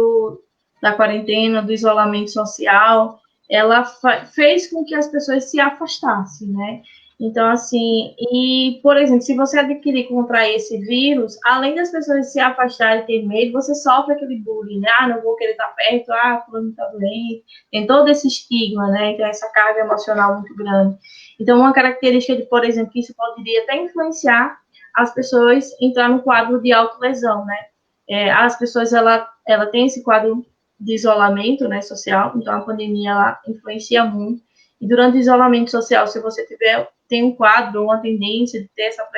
da quarentena, do isolamento social, ela fez com que as pessoas se afastassem, né? Então, assim, por exemplo, se você adquirir contra esse vírus, além das pessoas se afastarem e ter medo, você sofre aquele bullying, né? Não vou querer estar perto, fulano está doente. Tem todo esse estigma, né? Então, essa carga emocional muito grande. Então, uma característica por exemplo, que isso poderia até influenciar as pessoas entrar no quadro de autolesão, né? As pessoas, ela tem esse quadro de isolamento, né, social, então a pandemia, ela influencia muito. E durante o isolamento social, se você tem um quadro, uma tendência de ter essa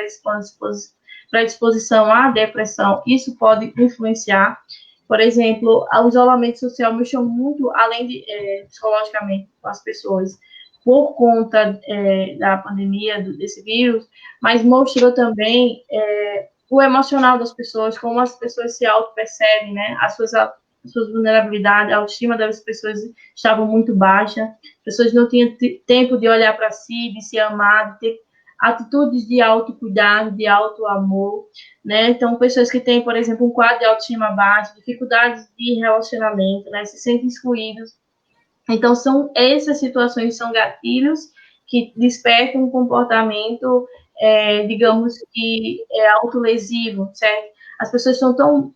predisposição à depressão, isso pode influenciar. Por exemplo, o isolamento social mexeu muito, além de psicologicamente, com as pessoas, por conta da pandemia, desse vírus, mas mostrou também o emocional das pessoas, como as pessoas se auto-percebem, né? As suas vulnerabilidades, a autoestima das pessoas estavam muito baixa, as pessoas não tinham tempo de olhar para si, de se amar, de ter atitudes de autocuidado, de autoamor, né? Então, pessoas que têm, por exemplo, um quadro de autoestima baixo, dificuldades de relacionamento, né? Se sentem excluídos. Então, essas situações são gatilhos que despertam um comportamento, digamos que autolesivo, certo? As pessoas estão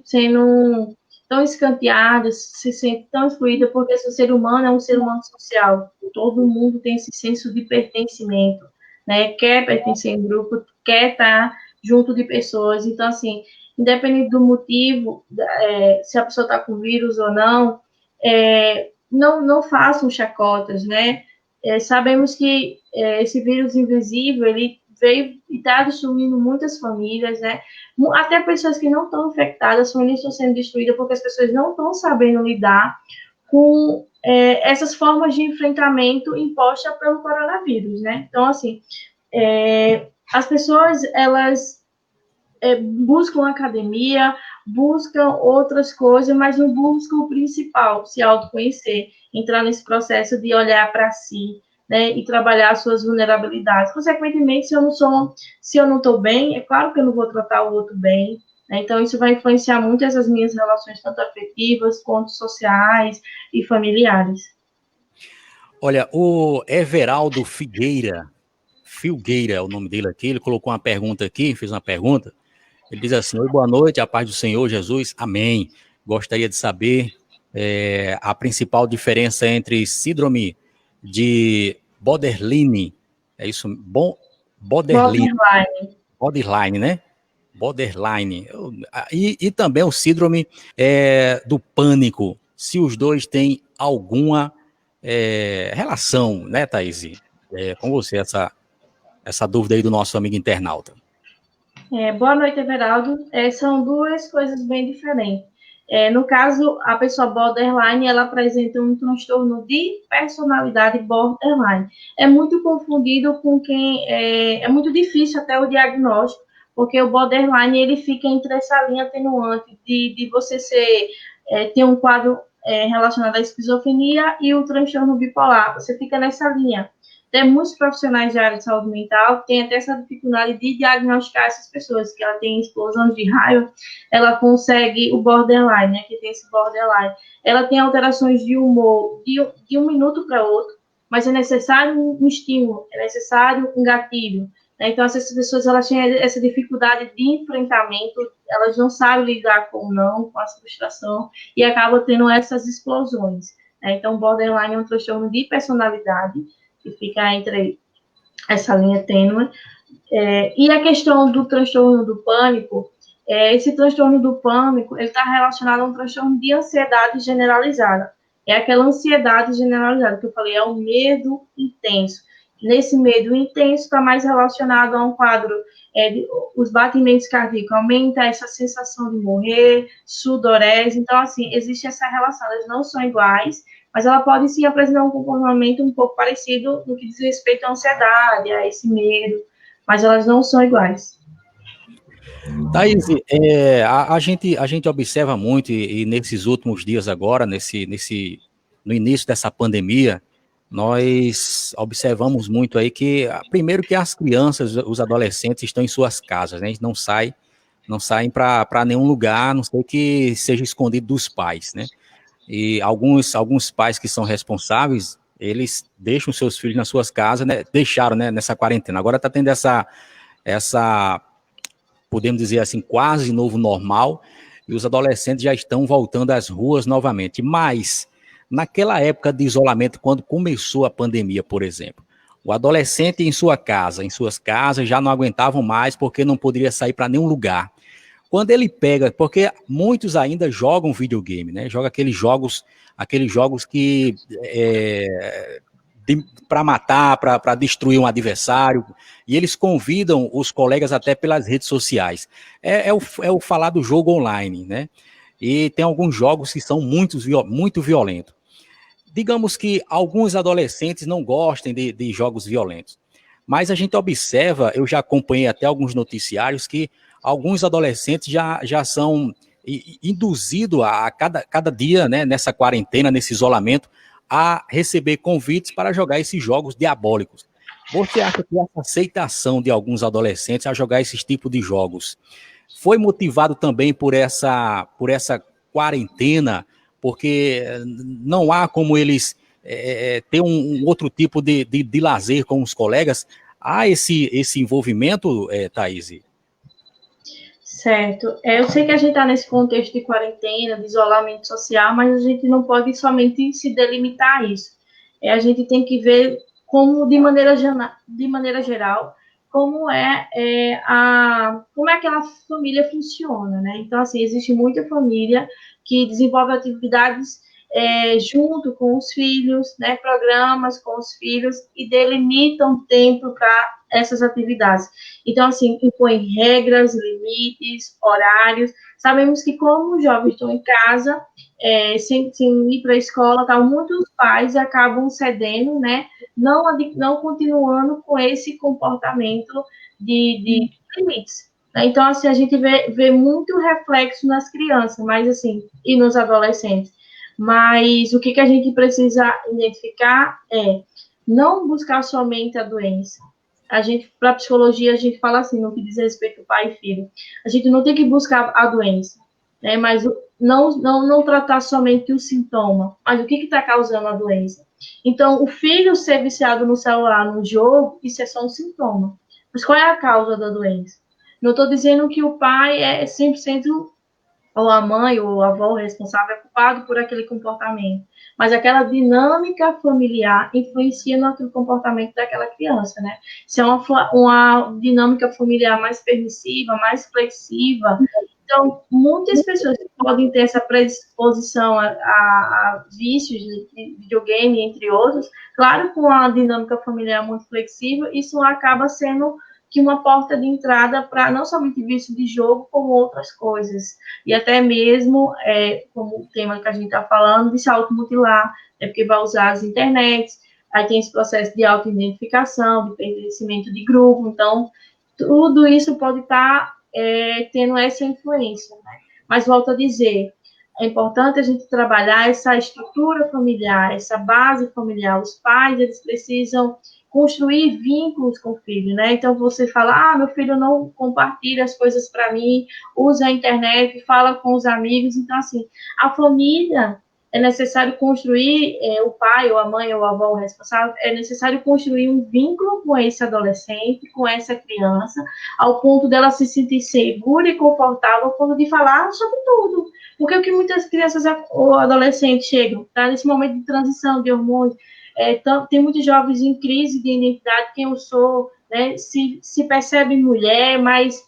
sendo tão escanteadas, se sentem tão excluídas, porque esse ser humano é um ser humano social. Todo mundo tem esse senso de pertencimento, né? Quer pertencer em grupo, quer estar junto de pessoas. Então, assim, independente do motivo, se a pessoa está com vírus ou não, não façam chacotas, né? Sabemos que esse vírus invisível, ele veio e está destruindo muitas famílias, né? Até pessoas que não estão infectadas, as famílias estão sendo destruídas porque as pessoas não estão sabendo lidar com essas formas de enfrentamento impostas pelo coronavírus, né? Então, assim, as pessoas, elas buscam academia, buscam outras coisas, mas não buscam o principal, se autoconhecer, entrar nesse processo de olhar para si, né, e trabalhar suas vulnerabilidades. Consequentemente, se eu não estou bem, é claro que eu não vou tratar o outro bem, né? Então isso vai influenciar muito essas minhas relações, tanto afetivas quanto sociais e familiares. Olha, o Everaldo Filgueira é o nome dele aqui, ele colocou uma pergunta aqui, fez uma pergunta. Ele diz assim: oi, boa noite, a paz do Senhor Jesus, amém. Gostaria de saber a principal diferença entre síndrome de Borderline, é isso? Borderline, né? Borderline. E também o síndrome do pânico, se os dois têm alguma relação, né, Thaís? Com você, essa dúvida aí do nosso amigo internauta. Boa noite, Everaldo. São duas coisas bem diferentes. No caso, a pessoa borderline, ela apresenta um transtorno de personalidade borderline. É muito confundido com quem... É muito difícil até o diagnóstico, porque o borderline, ele fica entre essa linha atenuante de você ter um quadro relacionado à esquizofrenia e o transtorno bipolar. Você fica nessa linha. Tem muitos profissionais da área de saúde mental que têm até essa dificuldade de diagnosticar essas pessoas, que ela tem explosão de raiva, ela consegue o borderline, né, que tem esse borderline. Ela tem alterações de humor de um minuto para outro, mas é necessário um estímulo, é necessário um gatilho. Né? Então, essas pessoas, elas têm essa dificuldade de enfrentamento, elas não sabem lidar com o não, com a frustração, e acabam tendo essas explosões. Né? Então, o borderline é um transtorno de personalidade, que fica entre essa linha tênue. E a questão do transtorno do pânico, esse transtorno do pânico, ele está relacionado a um transtorno de ansiedade generalizada. É aquela ansiedade generalizada que eu falei, é o medo intenso. Nesse medo intenso está mais relacionado a um quadro, os batimentos cardíacos aumenta, essa sensação de morrer, sudorese. Então, assim, existe essa relação, elas não são iguais, mas ela pode sim apresentar um comportamento um pouco parecido no que diz respeito à ansiedade, a esse medo, mas elas não são iguais. Thaís, a gente observa muito, e nesses últimos dias agora, no início dessa pandemia, nós observamos muito aí que, primeiro, que as crianças, os adolescentes estão em suas casas, né? Não saem para nenhum lugar, a não ser que seja escondido dos pais, né? E alguns pais que são responsáveis, eles deixam seus filhos nas suas casas, né? Deixaram, né, nessa quarentena. Agora está tendo essa, podemos dizer assim, quase novo normal, e os adolescentes já estão voltando às ruas novamente. Mas, naquela época de isolamento, quando começou a pandemia, por exemplo, o adolescente em suas casas, já não aguentavam mais porque não poderia sair para nenhum lugar. Quando ele pega, porque muitos ainda jogam videogame, né? Joga aqueles jogos que para matar, para destruir um adversário, e eles convidam os colegas até pelas redes sociais. É o falar do jogo online, né? E tem alguns jogos que são muito violentos. Digamos que alguns adolescentes não gostem de jogos violentos, mas a gente observa, eu já acompanhei até alguns noticiários que alguns adolescentes já são induzidos a cada dia, né, nessa quarentena, nesse isolamento, a receber convites para jogar esses jogos diabólicos. Você acha que essa aceitação de alguns adolescentes a jogar esses tipos de jogos foi motivado também por essa quarentena? Porque não há como eles ter um outro tipo de lazer com os colegas? Há esse envolvimento, Thaís? Certo. Eu sei que a gente está nesse contexto de quarentena, de isolamento social, mas a gente não pode somente se delimitar a isso. A gente tem que ver como, de maneira geral, como como é que aquela família funciona, né? Então, assim, existe muita família que desenvolve atividades junto com os filhos, né? Programas com os filhos e delimitam tempo para essas atividades. Então, assim, impõe regras, limites, horários. Sabemos que como os jovens estão em casa, sem ir para a escola, tá, muitos pais acabam cedendo, né? Não continuando com esse comportamento de limites. Né? Então, assim, a gente vê muito reflexo nas crianças, mas assim, e nos adolescentes. Mas o que a gente precisa identificar é não buscar somente a doença. Para a psicologia, a gente fala assim, no que diz respeito ao pai e filho. A gente não tem que buscar a doença, né? Mas não tratar somente o sintoma, mas o que está causando a doença. Então, o filho ser viciado no celular, no jogo, isso é só um sintoma. Mas qual é a causa da doença? Não estou dizendo que o pai é 100%, ou a mãe, ou a avó responsável é culpado por aquele comportamento. Mas aquela dinâmica familiar influencia no comportamento daquela criança, né? Se é uma dinâmica familiar mais permissiva, mais flexível, então, muitas pessoas podem ter essa predisposição a vícios de videogame, entre outros. Claro, com a dinâmica familiar muito flexível, isso acaba sendo que uma porta de entrada para não somente vício de jogo, como outras coisas. E até mesmo, como o tema que a gente está falando, de se automutilar, porque vai usar as internets, aí tem esse processo de autoidentificação, de pertencimento de grupo. Então, tudo isso pode estar tendo essa influência. Né? Mas, volto a dizer, é importante a gente trabalhar essa estrutura familiar, essa base familiar. Os pais, eles precisam construir vínculos com o filho, né? Então, você fala, meu filho não compartilha as coisas para mim, usa a internet, fala com os amigos. Então, assim, a família, é necessário construir, o pai, ou a mãe, ou a avó, o responsável, é necessário construir um vínculo com esse adolescente, com essa criança, ao ponto dela se sentir segura e confortável, ao ponto de falar sobre tudo. Porque o que muitas crianças ou adolescentes chegam, tá? Nesse momento de transição de hormônios, tem muitos jovens em crise de identidade, quem eu sou, né? Se percebe mulher, mas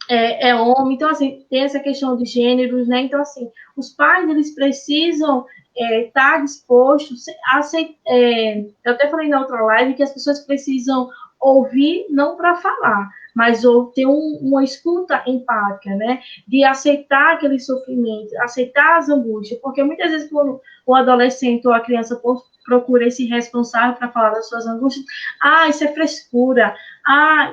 é homem. Então, assim, tem essa questão de gêneros, né? Então, assim, os pais, eles precisam estar dispostos a aceitar. Eu até falei na outra live que as pessoas precisam ouvir, não para falar, mas ter uma escuta empática, né? De aceitar aquele sofrimento, aceitar as angústias, porque muitas vezes quando o adolescente ou a criança procura esse responsável para falar das suas angústias, isso é frescura,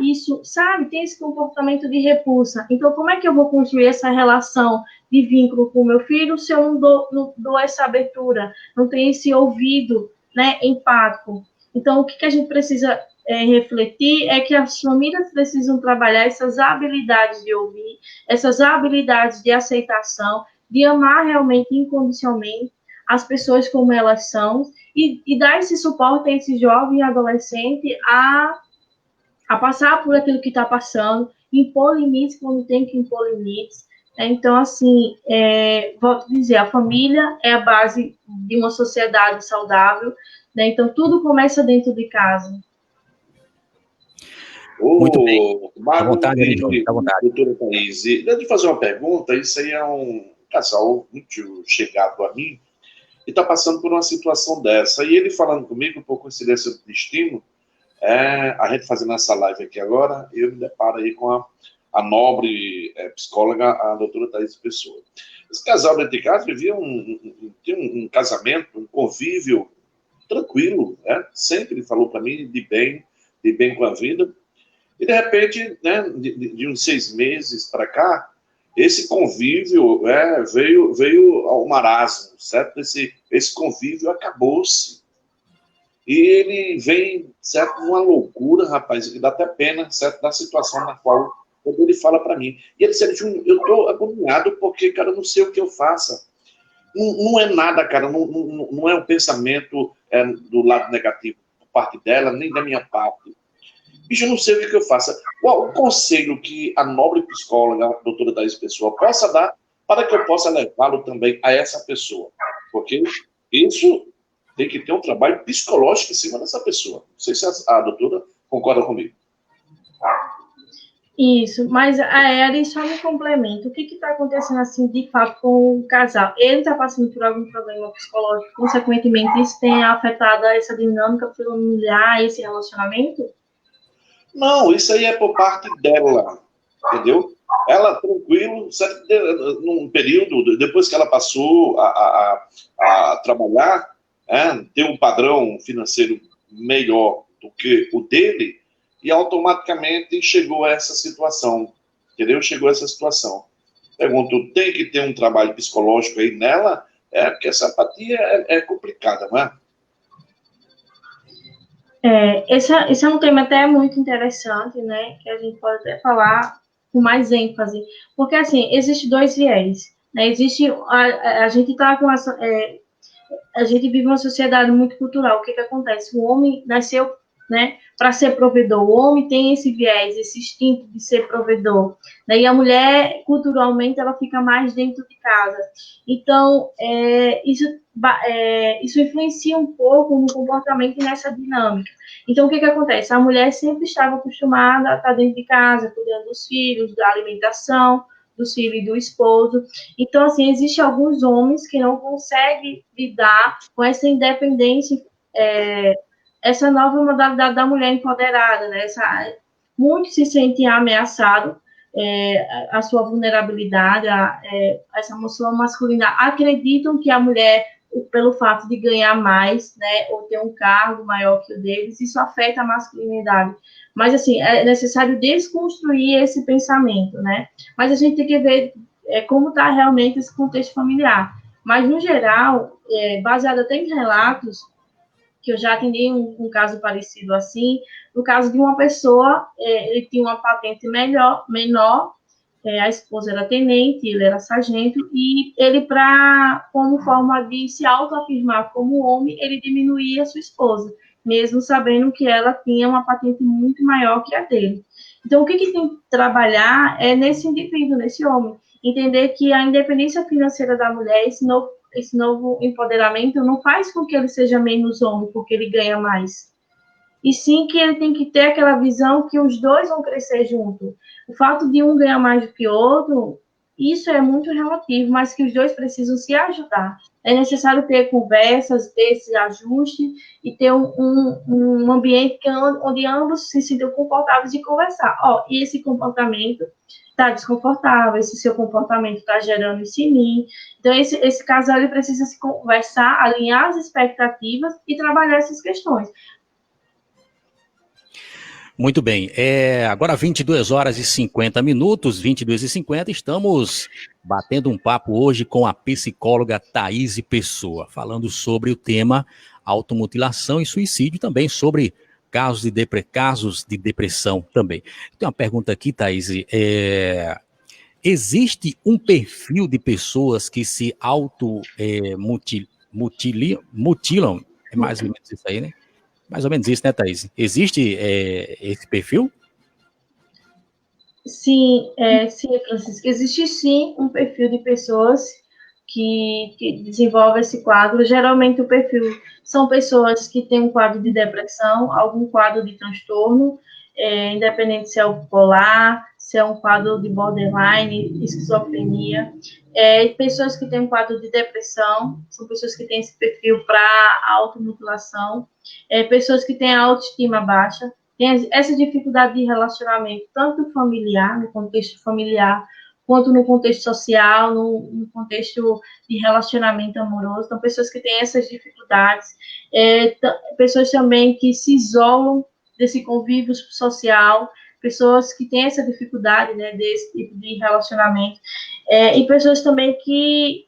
isso, sabe, tem esse comportamento de repulsa. Então, como é que eu vou construir essa relação de vínculo com o meu filho se eu não dou essa abertura, não tenho esse ouvido, né, empático? Então, o que a gente precisa refletir é que as famílias precisam trabalhar essas habilidades de ouvir, essas habilidades de aceitação, de amar realmente incondicionalmente as pessoas como elas são e dar esse suporte a esse jovem e adolescente a passar por aquilo que está passando, impor limites quando tem que impor limites. Então, assim, volto a dizer, a família é a base de uma sociedade saudável, né? Então, tudo começa dentro de casa. Muito bem. Mago, à vontade, à vontade. Doutora Thaís, deixa eu fazer uma pergunta. Isso aí é um casal muito chegado a mim e está passando por uma situação dessa. E ele falando comigo, por coincidência do destino, a gente fazendo essa live aqui agora, eu me deparo aí com a nobre psicóloga, a doutora Thaís Pessoa. Esse casal dentro de casa vivia um casamento, um convívio tranquilo, né? Sempre falou para mim de bem com a vida. E, de repente, né, de uns 6 meses para cá, esse convívio veio ao marasmo, certo? Esse convívio acabou-se. E ele vem, certo, numa loucura, rapaz, que dá até pena, certo, da situação na qual quando ele fala para mim. E ele disse, Júnior, eu estou agoniado porque, cara, eu não sei o que eu faça. Não é nada, cara, não é um pensamento do lado negativo por parte dela, nem da minha parte. Bicho, eu não sei o que eu faça. Qual o conselho que a nobre psicóloga, a doutora Thaís Pessoa, possa dar para que eu possa levá-lo também a essa pessoa? Porque isso tem que ter um trabalho psicológico em cima dessa pessoa. Não sei se a doutora concorda comigo. Isso, mas a Eri só me complementa. O que está acontecendo, assim, de fato, com o casal? Ele está passando por algum problema psicológico, consequentemente, isso tem afetado essa dinâmica familiar, esse relacionamento? Não, isso aí é por parte dela, entendeu? Ela, tranquilo, certo? Num período, depois que ela passou a trabalhar, ter um padrão financeiro melhor do que o dele, e automaticamente chegou a essa situação, entendeu? Chegou a essa situação. Pergunto, tem que ter um trabalho psicológico aí nela? Porque essa apatia é complicada, não é? Esse é um tema até muito interessante, né? Que a gente pode até falar com mais ênfase. Porque, assim, existem dois viés, né? Existe, a gente está com essa... a gente vive uma sociedade muito cultural. O que acontece? O homem nasceu, né, para ser provedor. O homem tem esse viés, esse instinto de ser provedor. Né? E a mulher, culturalmente, ela fica mais dentro de casa. Então, isso influencia um pouco no comportamento e nessa dinâmica. Então, o que acontece? A mulher sempre estava acostumada a estar dentro de casa, cuidando dos filhos, da alimentação, dos filhos e do esposo. Então, assim, existem alguns homens que não conseguem lidar com essa independência, essa nova modalidade da mulher empoderada, né? Muitos se sentem ameaçados, a sua vulnerabilidade, essa sua masculinidade. Acreditam que a mulher, pelo fato de ganhar mais, né, ou ter um cargo maior que o deles, isso afeta a masculinidade. Mas, assim, é necessário desconstruir esse pensamento, né? Mas a gente tem que ver como está realmente esse contexto familiar. Mas, no geral, baseado até em relatos, que eu já atendi um caso parecido assim, no caso de uma pessoa, ele tinha uma patente menor, a esposa era tenente, ele era sargento, e ele, como forma de se autoafirmar como homem, ele diminuía a sua esposa, mesmo sabendo que ela tinha uma patente muito maior que a dele. Então, o que tem que trabalhar é nesse indivíduo, nesse homem, entender que a independência financeira da mulher, esse novo empoderamento, não faz com que ele seja menos homem, porque ele ganha mais. E sim que ele tem que ter aquela visão que os dois vão crescer junto. O fato de um ganhar mais do que o outro, isso é muito relativo, mas que os dois precisam se ajudar. É necessário ter conversas, ter esse ajuste e ter um ambiente onde ambos se sintam confortáveis de conversar. E esse comportamento está desconfortável, esse seu comportamento está gerando isso em mim. Então, esse casal ele precisa se conversar, alinhar as expectativas e trabalhar essas questões. Muito bem, agora 22 horas e 50 minutos, 22 e 50, estamos batendo um papo hoje com a psicóloga Thaís Pessoa, falando sobre o tema automutilação e suicídio, também sobre casos de depressão também. Tem uma pergunta aqui, Thaís, existe um perfil de pessoas que se mutilam, é mais ou menos isso aí, né? Mais ou menos isso, né, Thaís? Existe esse perfil? Sim, Francisco. Existe sim um perfil de pessoas que desenvolve esse quadro. Geralmente o perfil são pessoas que têm um quadro de depressão, algum quadro de transtorno, independente se é o bipolar, se é um quadro de borderline, esquizofrenia. Pessoas que têm um quadro de depressão, são pessoas que têm esse perfil para automutilação, pessoas que têm a autoestima baixa, tem essa dificuldade de relacionamento, tanto familiar, no contexto familiar, quanto no contexto social, no contexto de relacionamento amoroso. Então, pessoas que têm essas dificuldades, pessoas também que se isolam desse convívio social, pessoas que têm essa dificuldade, né, desse tipo de relacionamento, e pessoas também que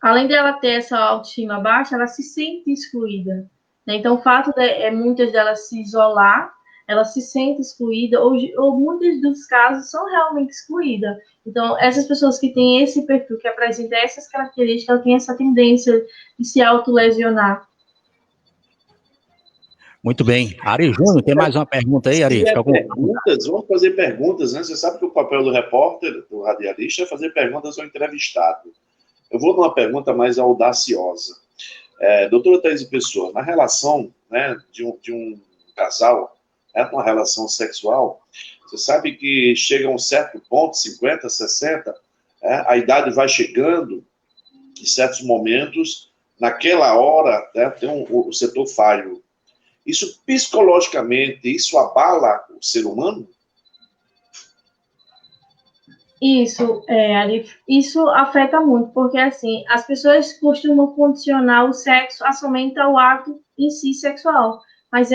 além dela ter essa autoestima baixa, ela se sente excluída, né? Então, o fato de muitas delas se isolar, ela se sente excluída, ou muitos dos casos são realmente excluídas. Então, essas pessoas que têm esse perfil, que apresentam essas características, elas têm essa tendência de se autolesionar. Muito bem. Ari Júnior, tem mais uma pergunta aí, Ari? Perguntas, vamos fazer perguntas, né? Você sabe que o papel do repórter, do radialista, é fazer perguntas ao entrevistado. Eu vou numa pergunta mais audaciosa. Doutora Thaís Pessoa, na relação, né, de um casal, numa relação sexual, você sabe que chega a um certo ponto, 50, 60, a idade vai chegando, em certos momentos, naquela hora, né, tem o setor falho. Isso, psicologicamente, isso abala o ser humano? Isso afeta muito, porque, assim, as pessoas costumam condicionar o sexo somente ao ato em si sexual, mas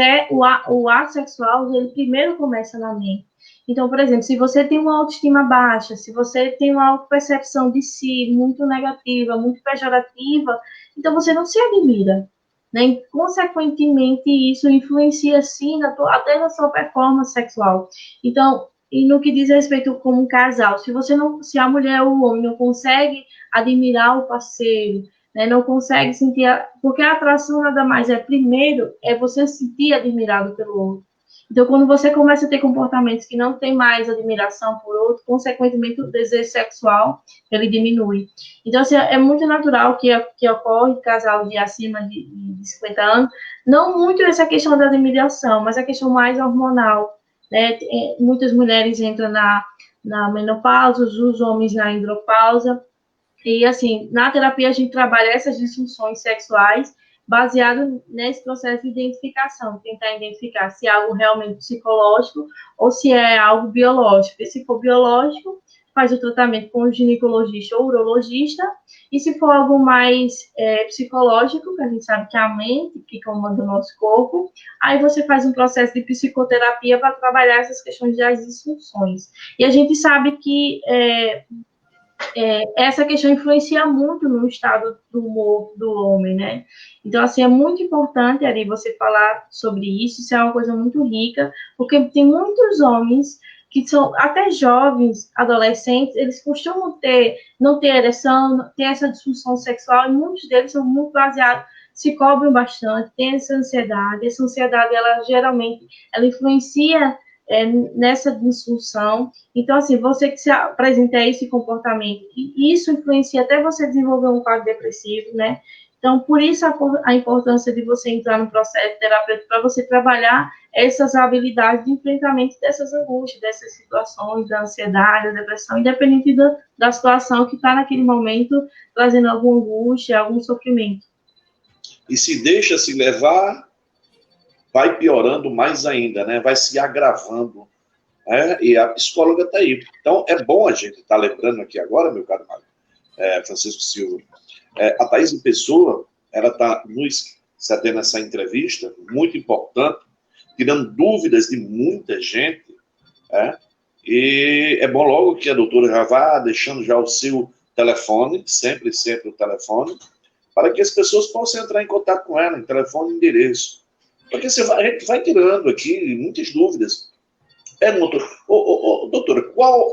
o ato sexual, ele primeiro começa na mente. Então, por exemplo, se você tem uma autoestima baixa, se você tem uma autopercepção de si muito negativa, muito pejorativa, então você não se admira, né? E, consequentemente, isso influencia, sim, até na sua performance sexual. Então, e no que diz respeito como um casal, se a mulher ou o homem não consegue admirar o parceiro, né, não consegue sentir, porque a atração nada mais primeiro, você sentir admirado pelo outro. Então, quando você começa a ter comportamentos que não tem mais admiração por outro, consequentemente o desejo sexual, ele diminui. Então, assim, é muito natural que ocorre casal de acima de 50 anos, não muito essa questão da admiração, mas a questão mais hormonal, né? Muitas mulheres entram na menopausa, os homens na andropausa, e assim, na terapia a gente trabalha essas disfunções sexuais baseado nesse processo de identificação, tentar identificar se é algo realmente psicológico ou se é algo biológico. E se for biológico, faz o tratamento com o ginecologista ou urologista, e se for algo mais psicológico, que a gente sabe que é a mente que comanda o nosso corpo, aí você faz um processo de psicoterapia para trabalhar essas questões das disfunções. E a gente sabe que essa questão influencia muito no estado do humor do homem, né? Então, assim, é muito importante, Ari, você falar sobre isso é uma coisa muito rica, porque tem muitos homens que são até jovens, adolescentes, eles costumam não ter ereção, ter essa disfunção sexual, e muitos deles são muito baseados, se cobrem bastante, têm essa ansiedade, ela geralmente, ela influencia nessa disfunção. Então, assim, você que se apresenta esse comportamento, e isso influencia até você desenvolver um quadro depressivo, né? Então, por isso a importância de você entrar no processo terapêutico, para você trabalhar essas habilidades de enfrentamento dessas angústias, dessas situações, da ansiedade, da depressão, independente da situação que está naquele momento trazendo alguma angústia, algum sofrimento. E se deixa se levar, vai piorando mais ainda, né? Vai se agravando. E a psicóloga está aí. Então, é bom a gente estar lembrando aqui agora, meu caro Mário, Francisco Silva, a Thaís Pessoa, ela está nos cedendo essa entrevista, muito importante, tirando dúvidas de muita gente, e é bom logo que a doutora já vá deixando já o seu telefone, sempre o telefone, para que as pessoas possam entrar em contato com ela, em telefone e endereço. Porque a gente vai tirando aqui muitas dúvidas. Doutora, qual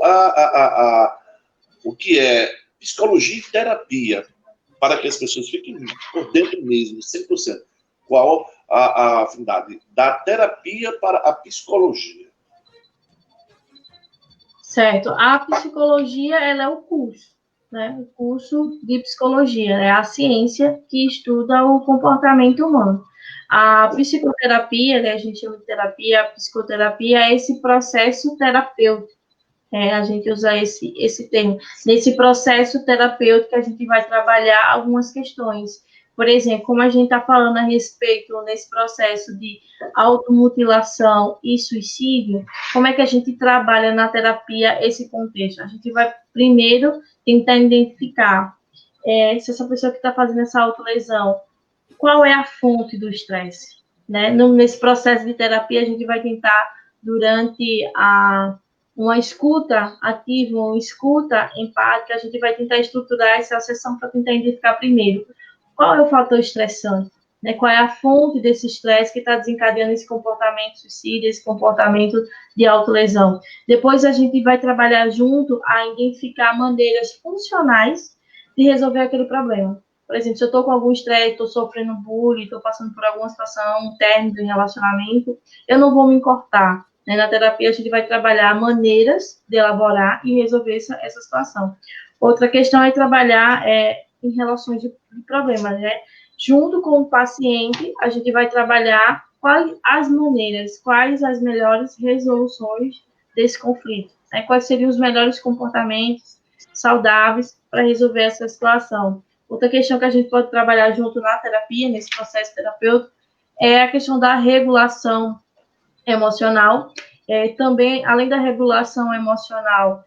o que é psicologia e terapia, para que as pessoas fiquem por dentro mesmo, 100%? Qual a afinidade da terapia para a psicologia? Certo. A psicologia, ela é o curso, né? O curso de psicologia, é a ciência que estuda o comportamento humano. A psicoterapia, né, a gente chama de terapia, a psicoterapia é esse processo terapêutico. A gente usa esse termo. Nesse processo terapêutico, a gente vai trabalhar algumas questões. Por exemplo, como a gente está falando a respeito nesse processo de automutilação e suicídio, como é que a gente trabalha na terapia esse contexto? A gente vai primeiro tentar identificar se essa pessoa que está fazendo essa autolesão, qual é a fonte do estresse, né? Nesse processo de terapia, a gente vai tentar, durante uma escuta ativa, uma escuta empática, a gente vai tentar estruturar essa sessão para tentar identificar primeiro qual é o fator estressante, né? Qual é a fonte desse estresse que está desencadeando esse comportamento suicida, esse comportamento de autolesão. Depois a gente vai trabalhar junto a identificar maneiras funcionais de resolver aquele problema. Por exemplo, se eu estou com algum estresse, estou sofrendo bullying, estou passando por alguma situação, um término em relacionamento, eu não vou me importar. Né? Na terapia, a gente vai trabalhar maneiras de elaborar e resolver essa situação. Outra questão é trabalhar em relações de problemas, né? Junto com o paciente, a gente vai trabalhar quais as maneiras, quais as melhores resoluções desse conflito, né? Quais seriam os melhores comportamentos saudáveis para resolver essa situação. Outra questão que a gente pode trabalhar junto na terapia, nesse processo terapêutico, é a questão da regulação emocional. Também, além da regulação emocional,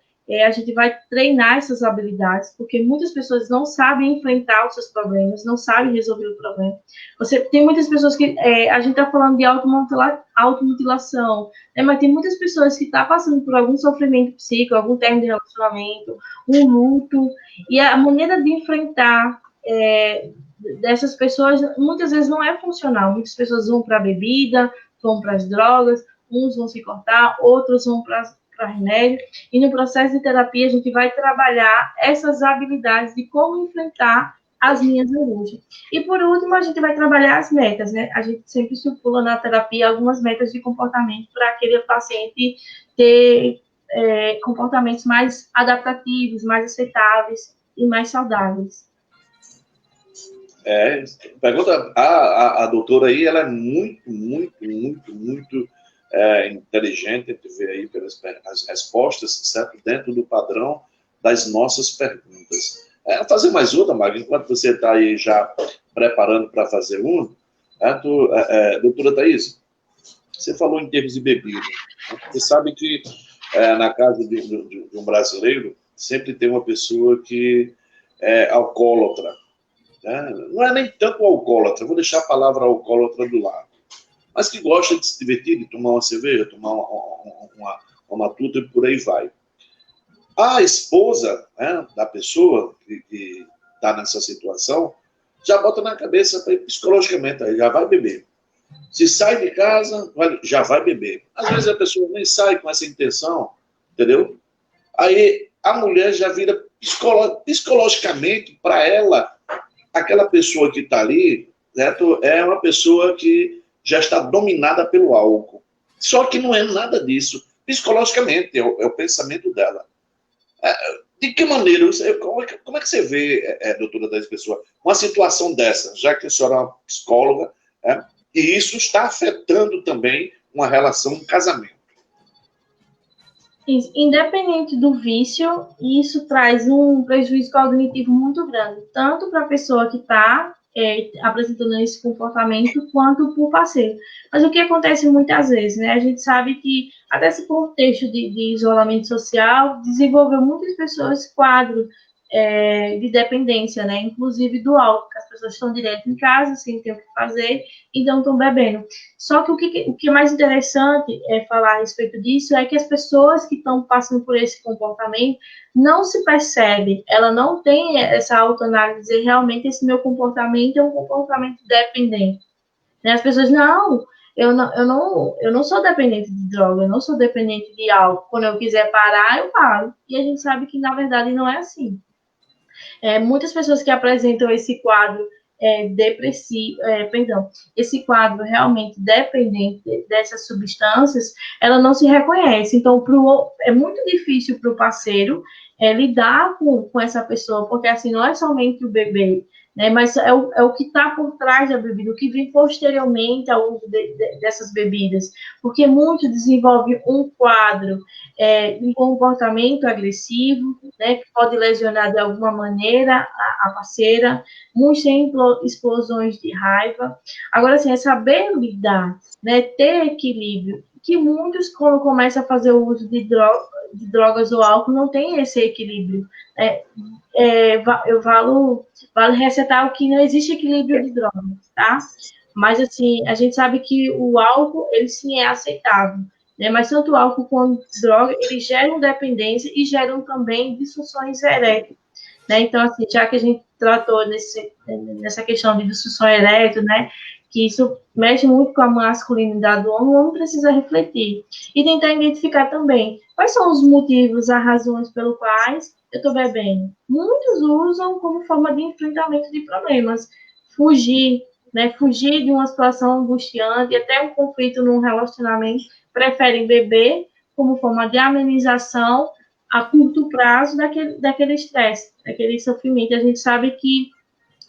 a gente vai treinar essas habilidades, porque muitas pessoas não sabem enfrentar os seus problemas, não sabem resolver o problema. Tem muitas pessoas que, a gente está falando de automutilação, né, mas tem muitas pessoas que estão passando por algum sofrimento psíquico, algum término de relacionamento, um luto, e a maneira de enfrentar dessas pessoas, muitas vezes não é funcional. Muitas pessoas vão para a bebida, vão para as drogas, uns vão se cortar, outros vão para remédio, e no processo de terapia a gente vai trabalhar essas habilidades de como enfrentar as minhas angústias. E por último, a gente vai trabalhar as metas, né? A gente sempre estipula na terapia algumas metas de comportamento para aquele paciente ter comportamentos mais adaptativos, mais aceitáveis e mais saudáveis. Pergunta, a doutora aí, ela é muito inteligente, a gente vê aí pelas as respostas, certo? Dentro do padrão das nossas perguntas. Fazer mais uma, Magda, enquanto você está aí já preparando para fazer uma, doutora Thaís, você falou em termos de bebida. Você sabe que na casa de um brasileiro sempre tem uma pessoa que é alcoólatra. Não é nem tanto alcoólatra, vou deixar a palavra alcoólatra do lado, mas que gosta de se divertir, de tomar uma cerveja, tomar uma tuta e por aí vai. A esposa, né, da pessoa que está nessa situação já bota na cabeça psicologicamente, já vai beber. Se sai de casa, já vai beber. Às vezes a pessoa nem sai com essa intenção, entendeu? Aí a mulher já vira psicologicamente para ela, aquela pessoa que está ali, certo? É uma pessoa que já está dominada pelo álcool. Só que não é nada disso. Psicologicamente, é o pensamento dela. De que maneira? Como é que você vê, doutora Thaís Pessoa, uma situação dessa, já que a senhora é uma psicóloga, e isso está afetando também uma relação, um casamento? Independente do vício, isso traz um prejuízo cognitivo muito grande, tanto para a pessoa que está apresentando esse comportamento, quanto para o parceiro. Mas o que acontece muitas vezes, né? A gente sabe que, até esse contexto de isolamento social, desenvolveu muitas pessoas quadro de dependência, né? Inclusive do álcool, que as pessoas estão direto em casa, sem ter o que fazer, então estão bebendo. Só que o que é mais interessante falar a respeito disso é que as pessoas que estão passando por esse comportamento não se percebem, ela não tem essa autoanálise, dizer realmente esse meu comportamento é um comportamento dependente. Né? As pessoas, eu não sou dependente de droga, eu não sou dependente de álcool. Quando eu quiser parar, eu paro. E a gente sabe que, na verdade, não é assim. Muitas pessoas que apresentam esse quadro esse quadro realmente dependente dessas substâncias, ela não se reconhece. Então, é muito difícil para o parceiro lidar com essa pessoa, porque assim, não é somente o bebê, né, mas é o que está por trás da bebida, o que vem posteriormente ao uso dessas bebidas, porque muitos desenvolvem um quadro de comportamento agressivo, né, que pode lesionar de alguma maneira a parceira, muitos têm explosões de raiva. Agora, assim, é saber lidar, né, ter equilíbrio, que muitos, quando começam a fazer o uso de drogas ou álcool, não tem esse equilíbrio. Vale ressaltar que não existe equilíbrio de drogas, tá? Mas, assim, a gente sabe que o álcool, ele sim é aceitável. né? Mas tanto o álcool quanto a droga, eles geram dependência e geram também disfunções eréteis, né? Então, assim, já que a gente tratou nessa questão de disfunção erétil, né, que isso mexe muito com a masculinidade do homem, o homem precisa refletir e tentar identificar também quais são os motivos, as razões pelos quais eu estou bebendo. Muitos usam como forma de enfrentamento de problemas, fugir, né, fugir de uma situação angustiante, até um conflito num relacionamento, preferem beber como forma de amenização a curto prazo daquele estresse, daquele sofrimento. A gente sabe que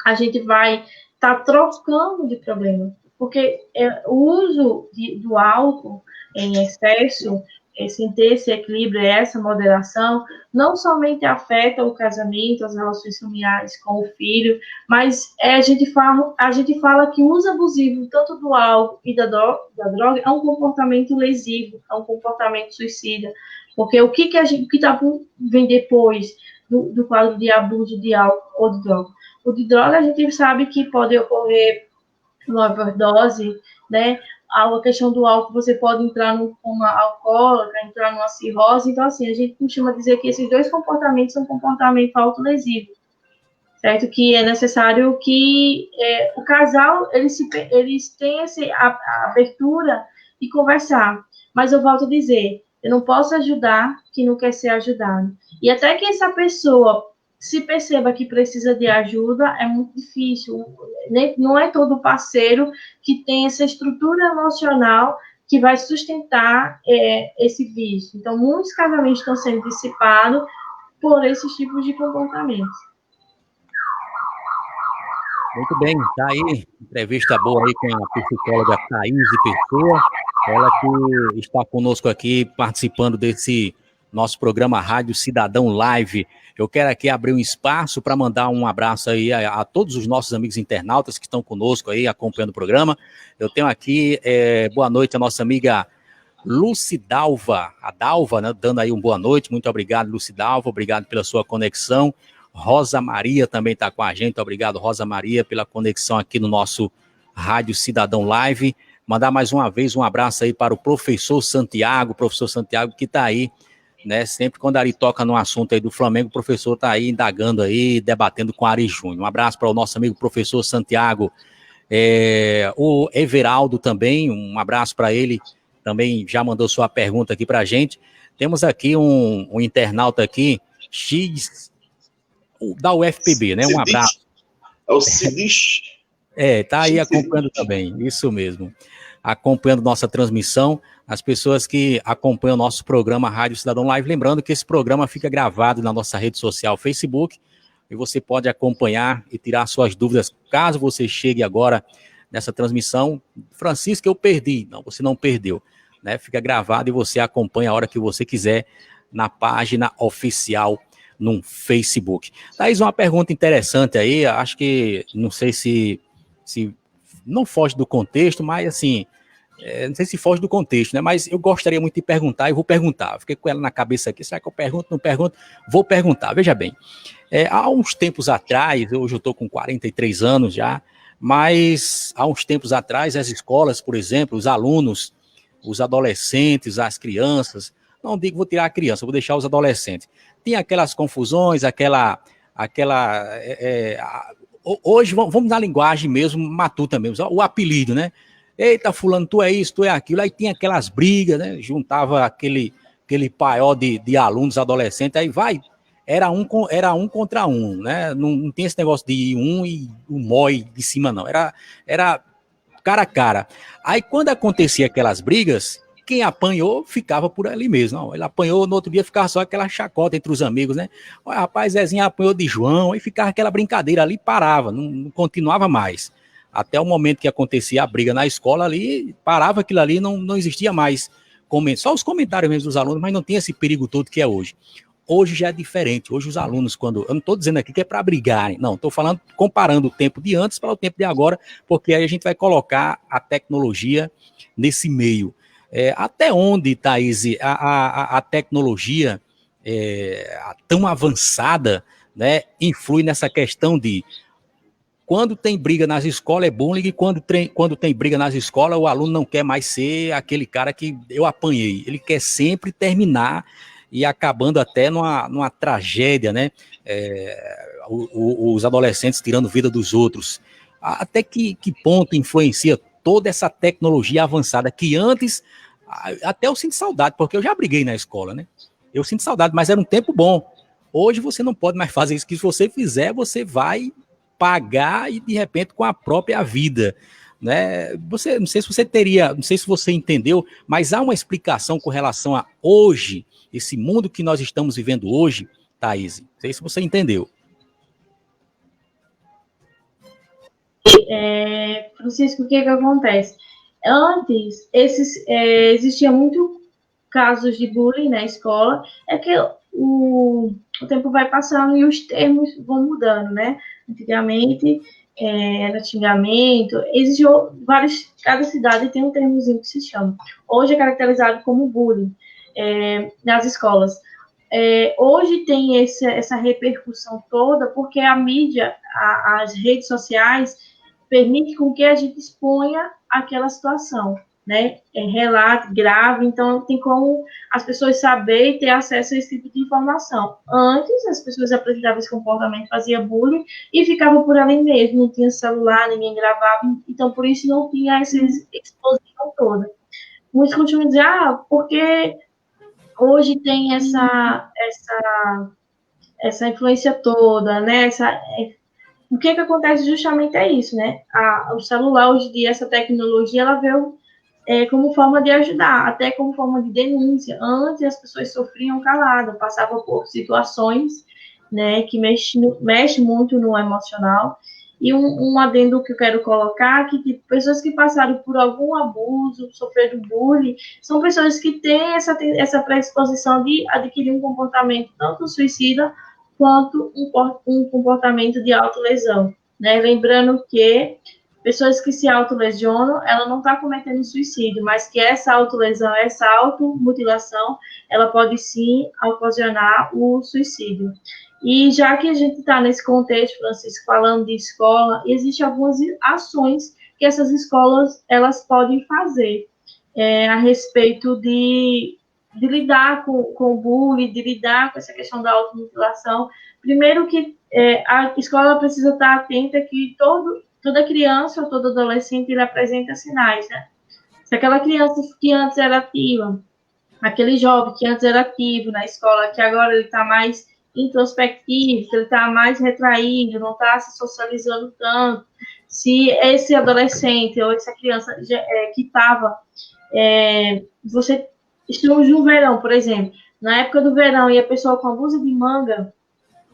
a gente vai estar trocando de problema, porque o uso do álcool em excesso, sem ter esse equilíbrio, essa moderação, não somente afeta o casamento, as relações familiares com o filho, mas a gente fala que o uso abusivo tanto do álcool e da droga é um comportamento lesivo, é um comportamento suicida, porque o que vem depois do quadro de abuso de álcool ou de droga? O de droga, a gente sabe que pode ocorrer uma overdose, né? A questão do álcool, você pode entrar num coma alcoólico, entrar numa cirrose. Então, assim, a gente costuma dizer que esses dois comportamentos são comportamento autolesivo, certo? Que é necessário que o casal, eles tenham a abertura e conversar. Mas eu volto a dizer, eu não posso ajudar quem não quer ser ajudado. E até que essa pessoa se perceba que precisa de ajuda, é muito difícil. Não é todo parceiro que tem essa estrutura emocional que vai sustentar esse vício. Então, muitos casamentos estão sendo dissipados por esses tipos de comportamentos. Muito bem, tá aí, entrevista boa aí com a psicóloga Thaís Pessoa, ela que está conosco aqui participando desse nosso programa Rádio Cidadão Live. Eu quero aqui abrir um espaço para mandar um abraço aí a todos os nossos amigos internautas que estão conosco aí acompanhando o programa. Eu tenho aqui, boa noite, a nossa amiga Lucidalva, a Dalva, né, dando aí uma boa noite. Muito obrigado, Lucidalva, obrigado pela sua conexão. Rosa Maria também está com a gente, obrigado, Rosa Maria, pela conexão aqui no nosso Rádio Cidadão Live. Mandar mais uma vez um abraço aí para o professor Santiago que está aí, né? Sempre quando Ari toca no assunto aí do Flamengo, o professor está aí indagando aí, debatendo com Ari Júnior. Um abraço para o nosso amigo professor Santiago. O Everaldo também, um abraço para ele, também já mandou sua pergunta aqui para a gente. Temos aqui um internauta aqui, X, da UFPB, né? Um abraço. É o Cidich. Tá aí acompanhando também, isso mesmo. Acompanhando nossa transmissão, as pessoas que acompanham o nosso programa Rádio Cidadão Live, lembrando que esse programa fica gravado na nossa rede social Facebook, e você pode acompanhar e tirar suas dúvidas, caso você chegue agora nessa transmissão. Francisco, eu perdi. Não, você não perdeu, né? Fica gravado e você acompanha a hora que você quiser na página oficial no Facebook. Thaís, uma pergunta interessante aí, acho que, não sei se não foge do contexto, mas assim, não sei se foge do contexto, né? Mas eu gostaria muito de perguntar e vou perguntar. Fiquei com ela na cabeça aqui, será que eu pergunto, não pergunto? Vou perguntar, veja bem. Há uns tempos atrás, hoje eu estou com 43 anos já, mas há uns tempos atrás, as escolas, por exemplo, os alunos, os adolescentes, as crianças, não digo vou tirar a criança, vou deixar os adolescentes, tinha aquelas confusões, hoje, vamos na linguagem mesmo, matuta mesmo, o apelido, né? Eita, fulano, tu é isso, tu é aquilo. Aí tinha aquelas brigas, né? Juntava aquele paiol de alunos, adolescentes, aí era um contra um, né? Não tinha esse negócio de um e o mói de cima, não. Era cara a cara. Aí quando acontecia aquelas brigas, quem apanhou ficava por ali mesmo. Não, ele apanhou, no outro dia ficava só aquela chacota entre os amigos, né? Olha, rapaz, Zezinho apanhou de João, aí ficava aquela brincadeira ali, parava, não continuava mais. Até o momento que acontecia a briga na escola ali, parava aquilo ali, não existia mais. Só os comentários mesmo dos alunos, mas não tinha esse perigo todo que é hoje. Hoje já é diferente. Hoje os alunos, eu não estou dizendo aqui que é para brigarem, não, estou falando, comparando o tempo de antes para o tempo de agora, porque aí a gente vai colocar a tecnologia nesse meio. Até onde, Thaís, a tecnologia tão avançada, né, influi nessa questão de quando tem briga nas escolas é bullying, e quando tem briga nas escolas, o aluno não quer mais ser aquele cara que eu apanhei. Ele quer sempre terminar e acabando até numa tragédia, né? Os adolescentes tirando vida dos outros. Até que ponto influencia toda essa tecnologia avançada que antes, até eu sinto saudade, porque eu já briguei na escola, né? Eu sinto saudade, mas era um tempo bom. Hoje você não pode mais fazer isso, que se você fizer, você vai pagar e de repente com a própria vida, né? Não sei se você entendeu, mas há uma explicação com relação a hoje, esse mundo que nós estamos vivendo hoje, Thaís. Não sei se você entendeu. Francisco, o que acontece? Antes, existia muito casos de bullying na escola, é que o tempo vai passando e os termos vão mudando, né? Antigamente, era xingamento, existiam cada cidade tem um termozinho que se chama. Hoje é caracterizado como bullying nas escolas. Hoje tem essa repercussão toda porque a mídia, as redes sociais, permite com que a gente exponha aquela situação, né? Relate, grave, então tem como as pessoas saberem e ter acesso a esse tipo de informação. Antes, as pessoas apresentavam esse comportamento, faziam bullying e ficavam por ali mesmo, não tinha celular, ninguém gravava, então por isso não tinha essa exposição toda. Muitos continuam a dizer, porque hoje tem essa influência toda, né? O que acontece justamente é isso, né? O celular, hoje em dia, essa tecnologia, ela veio como forma de ajudar, até como forma de denúncia. Antes, as pessoas sofriam calado, passavam por situações, né, que mexe muito no emocional. E um adendo que eu quero colocar, que tipo, pessoas que passaram por algum abuso, sofreram bullying, são pessoas que têm essa predisposição de adquirir um comportamento tanto suicida, quanto um comportamento de autolesão, né? Lembrando que pessoas que se autolesionam, ela não está cometendo suicídio, mas que essa autolesão, essa automutilação, ela pode sim ocasionar o suicídio. E já que a gente está nesse contexto, Francisco, falando de escola, existem algumas ações que essas escolas elas podem fazer a respeito de lidar com o bullying, de lidar com essa questão da automutilação. Primeiro que a escola precisa estar atenta que toda criança ou todo adolescente ele apresenta sinais, né? Se aquela criança que antes era ativa, aquele jovem que antes era ativo na escola, que agora ele está mais introspectivo, que ele está mais retraído, não está se socializando tanto, se esse adolescente ou essa criança que estava, estamos no verão, por exemplo, na época do verão, e a pessoa com a blusa de manga,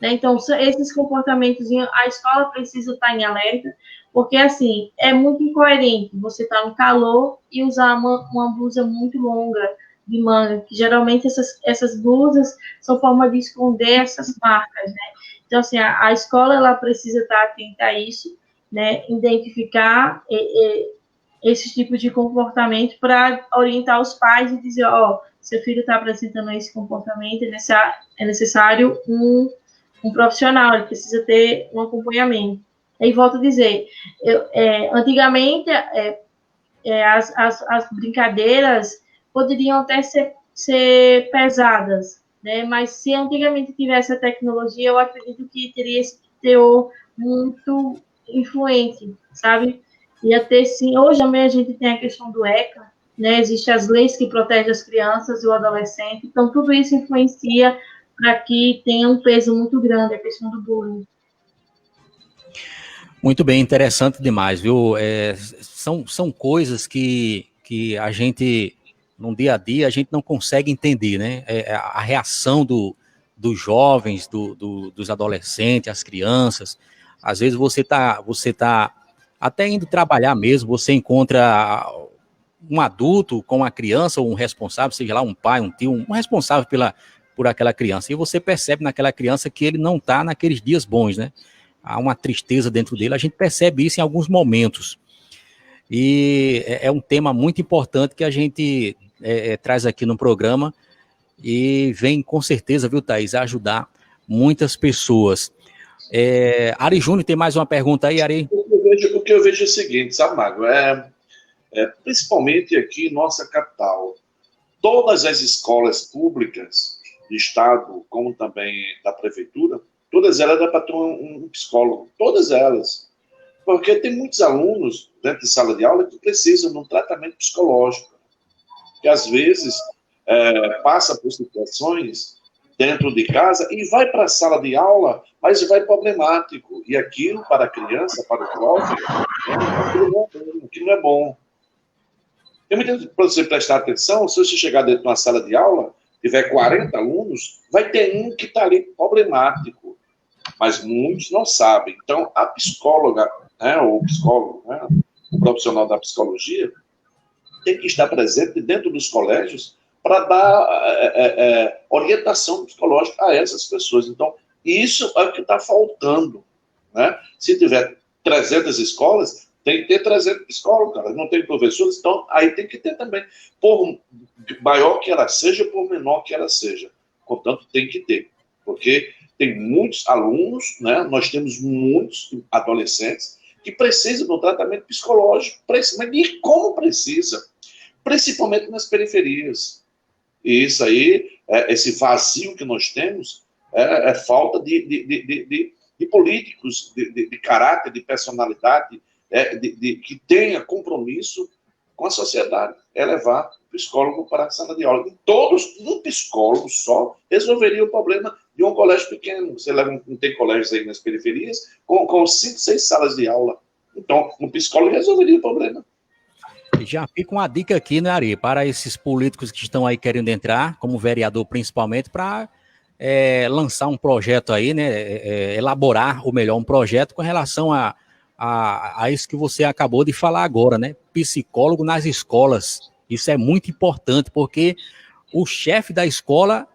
né, então, esses comportamentos, a escola precisa estar em alerta, porque, assim, é muito incoerente você estar no calor e usar uma blusa muito longa de manga, que geralmente essas blusas são forma de esconder essas marcas, né? Então, assim, a escola, ela precisa estar atenta a isso, né, identificar esse tipo de comportamento para orientar os pais e dizer, seu filho está apresentando esse comportamento, é necessário um profissional, ele precisa ter um acompanhamento. E volto a dizer, antigamente as brincadeiras poderiam até ser pesadas, né? Mas se antigamente tivesse a tecnologia, eu acredito que teria esse teor muito influente, sabe? Ia ter sim. Hoje também a gente tem a questão do ECA, né? Existem as leis que protegem as crianças e o adolescente, então tudo isso influencia para que tenha um peso muito grande a questão do bullying. Muito bem, interessante demais, viu? São coisas que a gente, no dia a dia, a gente não consegue entender, né? A reação dos jovens, dos adolescentes, as crianças. Às vezes você tá até indo trabalhar mesmo, você encontra um adulto com uma criança ou um responsável, seja lá um pai, um tio, um responsável por aquela criança. E você percebe naquela criança que ele não está naqueles dias bons, né? Há uma tristeza dentro dele, a gente percebe isso em alguns momentos. E é um tema muito importante que a gente traz aqui no programa e vem com certeza, viu, Thaís, ajudar muitas pessoas. Ari Júnior, tem mais uma pergunta aí, Ari? O que eu vejo é o seguinte, sabe, Mago? Principalmente aqui em nossa capital, todas as escolas públicas de Estado, como também da Prefeitura, todas elas dá para ter um psicólogo. Todas elas. Porque tem muitos alunos dentro de sala de aula que precisam de um tratamento psicológico. Que às vezes passa por situações dentro de casa e vai para a sala de aula, mas vai problemático. E aquilo, para a criança, para o jovem, aquilo não é bom. Tem muita gente, para você prestar atenção, se você chegar dentro de uma sala de aula, tiver 40 alunos, vai ter um que está ali problemático. Mas muitos não sabem. Então, a psicóloga, ou o psicólogo, o profissional da psicologia, tem que estar presente dentro dos colégios para dar orientação psicológica a essas pessoas. Então, isso é o que está faltando. Né? Se tiver 300 escolas, tem que ter 300 psicólogos, cara. Não tem professores, então aí tem que ter também. Por maior que ela seja, por menor que ela seja. Portanto, tem que ter. Porque tem muitos alunos, né? Nós temos muitos adolescentes que precisam de um tratamento psicológico. Mas e como precisa? Principalmente nas periferias. E isso aí, esse vazio que nós temos, é falta de políticos, de caráter, de personalidade, que tenha compromisso com a sociedade. É levar o psicólogo para a sala de aula. E um psicólogo só resolveria o problema de um colégio pequeno. Você leva, não tem colégios aí nas periferias, com 5, 6 salas de aula. Então, um psicólogo resolveria o problema. Já fica uma dica aqui, né, Ari, para esses políticos que estão aí querendo entrar, como vereador principalmente, para lançar um projeto aí, né, elaborar, ou melhor, um projeto com relação a isso que você acabou de falar agora, né, psicólogo nas escolas. Isso é muito importante, porque o chefe da escola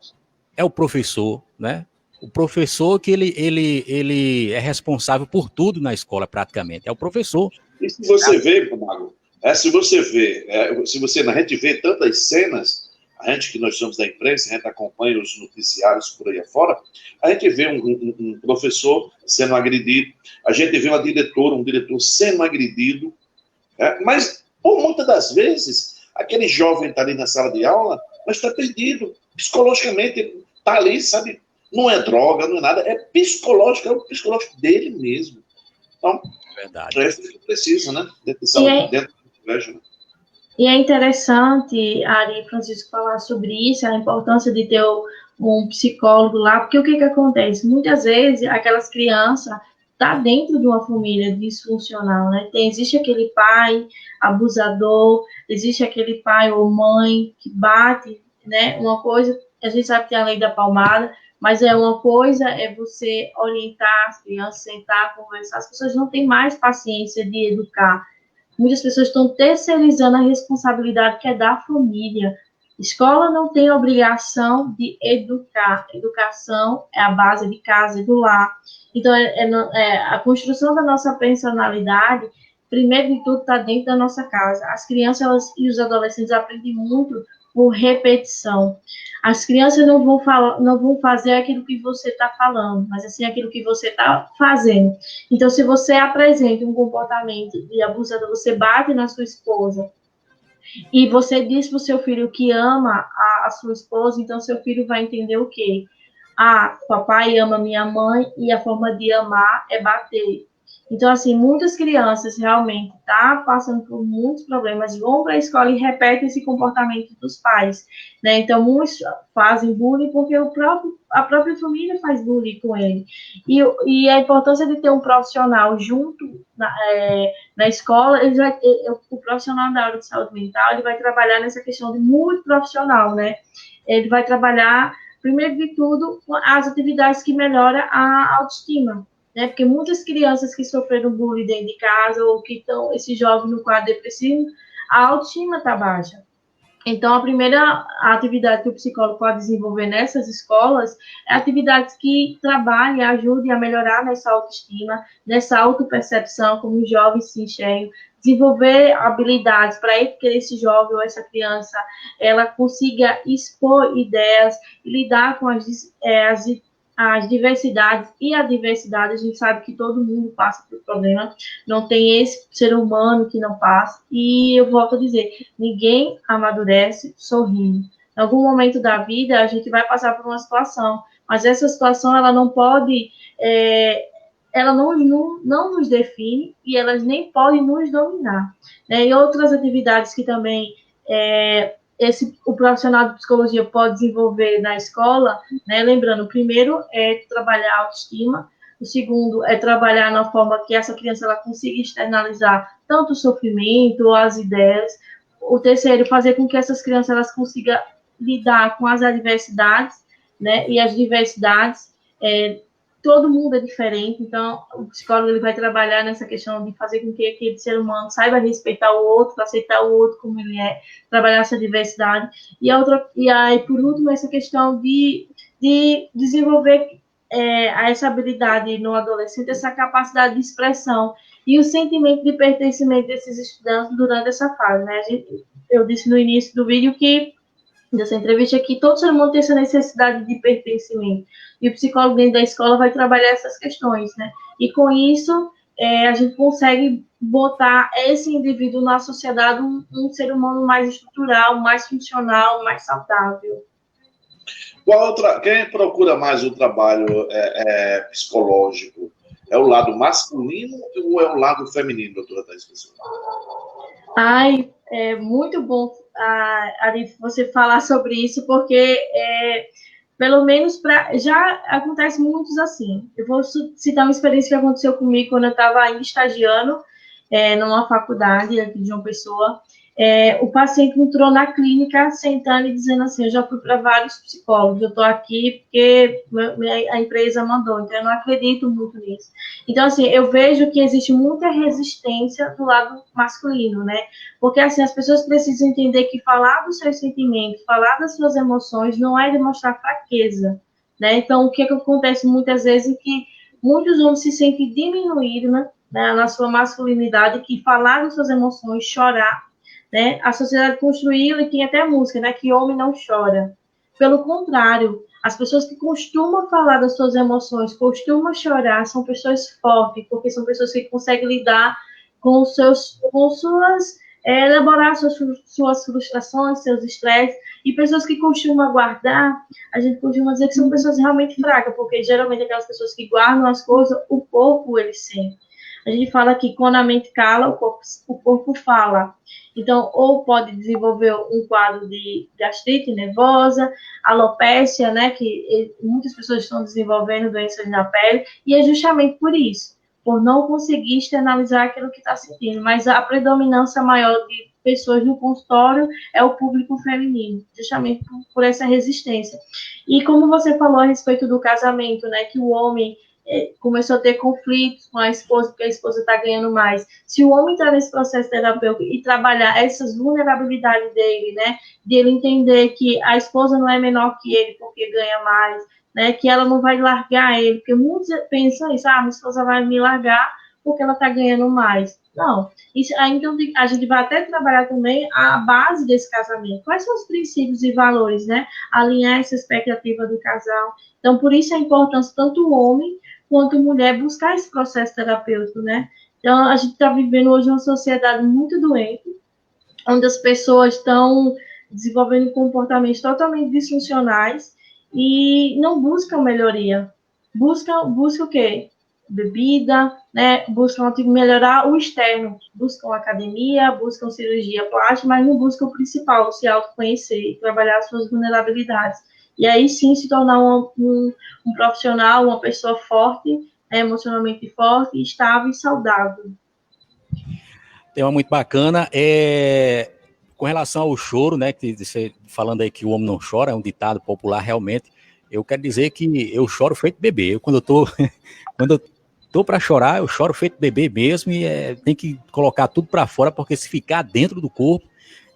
é o professor, né, o professor que ele é responsável por tudo na escola, praticamente, é o professor. E se você vê, Mago, se você vê, a gente vê tantas cenas, a gente que nós somos da imprensa, a gente acompanha os noticiários por aí afora, a gente vê um professor sendo agredido, a gente vê um diretor sendo agredido, mas, por muitas das vezes, aquele jovem está ali na sala de aula, mas está perdido, psicologicamente, está ali, sabe, não é droga, não é nada, é o psicológico dele mesmo. Então, é isso que precisa, né? Dentro do colégio, né? E é interessante, Ari e Francisco, falar sobre isso, a importância de ter um psicólogo lá, porque o que acontece? Muitas vezes, aquelas crianças estão dentro de uma família disfuncional, né? Existe aquele pai abusador, existe aquele pai ou mãe que bate, né? Uma coisa, a gente sabe que tem a lei da palmada, mas uma coisa é você orientar as crianças, sentar, conversar. As pessoas não têm mais paciência de educar. Muitas pessoas estão terceirizando a responsabilidade que é da família. Escola não tem obrigação de educar. Educação é a base de casa e do lar. Então, a construção da nossa personalidade, primeiro de tudo, está dentro da nossa casa. As crianças e os adolescentes aprendem muito por repetição. As crianças não vão fazer aquilo que você está falando, mas assim aquilo que você está fazendo. Então, se você apresenta um comportamento de abusador, você bate na sua esposa e você diz para o seu filho que ama a sua esposa, então seu filho vai entender o quê? Papai ama minha mãe e a forma de amar é bater. Então, assim, muitas crianças realmente estão passando por muitos problemas, vão para a escola e repetem esse comportamento dos pais, né? Então, muitos fazem bullying porque a própria família faz bullying com ele. E a importância de ter um profissional junto na escola, o profissional da área de saúde mental, ele vai trabalhar nessa questão de muito profissional, né? Ele vai trabalhar, primeiro de tudo, as atividades que melhoram a autoestima, né? Porque muitas crianças que sofreram bullying dentro de casa ou que estão, esse jovem no quadro depressivo, a autoestima está baixa. Então, a primeira atividade que o psicólogo pode desenvolver nessas escolas é atividades que trabalhem e ajudem a melhorar nessa autoestima, nessa autopercepção, como os jovens se enxergam, desenvolver habilidades para que esse jovem ou essa criança ela consiga expor ideias e lidar com as diversidades e a diversidade, a gente sabe que todo mundo passa por problema, não tem esse ser humano que não passa, e eu volto a dizer, ninguém amadurece sorrindo. Em algum momento da vida, a gente vai passar por uma situação, mas essa situação, ela não pode, ela não nos define, e elas nem podem nos dominar. Né? E outras atividades que também o profissional de psicologia pode desenvolver na escola, né? Lembrando, o primeiro é trabalhar a autoestima, o segundo é trabalhar na forma que essa criança ela consiga externalizar tanto o sofrimento ou as ideias, o terceiro, fazer com que essas crianças elas consigam lidar com as adversidades, né? E as diversidades, todo mundo é diferente, então o psicólogo ele vai trabalhar nessa questão de fazer com que aquele ser humano saiba respeitar o outro, aceitar o outro como ele é, trabalhar essa diversidade. E aí, por último, essa questão de desenvolver essa habilidade no adolescente, essa capacidade de expressão e o sentimento de pertencimento desses estudantes durante essa fase. Né? Eu disse no início do vídeo dessa entrevista que todo ser humano tem essa necessidade de pertencimento. E o psicólogo dentro da escola vai trabalhar essas questões, né? E com isso, a gente consegue botar esse indivíduo na sociedade um ser humano mais estrutural, mais funcional, mais saudável. Quem procura mais o trabalho psicológico? É o lado masculino ou é o lado feminino, doutora Thaís Pessoa? Ai, é muito bom, Ari, você falar sobre isso, porque pelo menos já acontece muitos assim. Eu vou citar uma experiência que aconteceu comigo quando eu estava ainda estagiando numa faculdade aqui de João Pessoa. O paciente entrou na clínica sentando e dizendo assim, eu já fui para vários psicólogos, eu estou aqui porque a empresa mandou, então eu não acredito muito nisso. Então, assim, eu vejo que existe muita resistência do lado masculino, né? Porque, assim, as pessoas precisam entender que falar dos seus sentimentos, falar das suas emoções, não é demonstrar fraqueza, né? Então, o que acontece muitas vezes é que muitos homens se sentem diminuídos, né, na sua masculinidade, que falar das suas emoções, chorar, né? A sociedade construiu, e tem até música, né? Que homem não chora. Pelo contrário, as pessoas que costumam falar das suas emoções, costumam chorar, são pessoas fortes, porque são pessoas que conseguem lidar com elaborar suas frustrações, seus estresses, e pessoas que costumam guardar, a gente costuma dizer que são pessoas realmente fracas, porque geralmente aquelas pessoas que guardam as coisas, o corpo ele sente. A gente fala que quando a mente cala, o corpo fala. Então, ou pode desenvolver um quadro de gastrite nervosa, alopécia, né, que muitas pessoas estão desenvolvendo doenças na pele, e é justamente por isso, por não conseguir externalizar aquilo que está sentindo. Mas a predominância maior de pessoas no consultório é o público feminino, justamente por essa resistência. E como você falou a respeito do casamento, né, que o homem começou a ter conflitos com a esposa, porque a esposa está ganhando mais. Se o homem está nesse processo terapêutico e trabalhar essas vulnerabilidades dele, né, de ele entender que a esposa não é menor que ele porque ganha mais, né, que ela não vai largar ele, porque muitos pensam isso, minha esposa vai me largar porque ela está ganhando mais. Não, isso, então a gente vai até trabalhar também a base desse casamento. Quais são os princípios e valores, né? Alinhar essa expectativa do casal. Então, por isso a importância tanto o homem quanto mulher buscar esse processo terapêutico, né? Então, a gente está vivendo hoje uma sociedade muito doente, onde as pessoas estão desenvolvendo comportamentos totalmente disfuncionais e não buscam melhoria. Buscam o quê? Bebida, né? Buscam melhorar o externo, buscam academia, buscam cirurgia plástica, mas não buscam o principal, se autoconhecer e trabalhar as suas vulnerabilidades. E aí sim se tornar um profissional, uma pessoa forte, emocionalmente forte, estável e saudável. Tema muito bacana. Com relação ao choro, né, que você falando aí que o homem não chora, é um ditado popular realmente. Eu quero dizer que eu choro feito bebê. Quando eu tô para chorar, eu choro feito bebê mesmo e tem que colocar tudo para fora, porque se ficar dentro do corpo,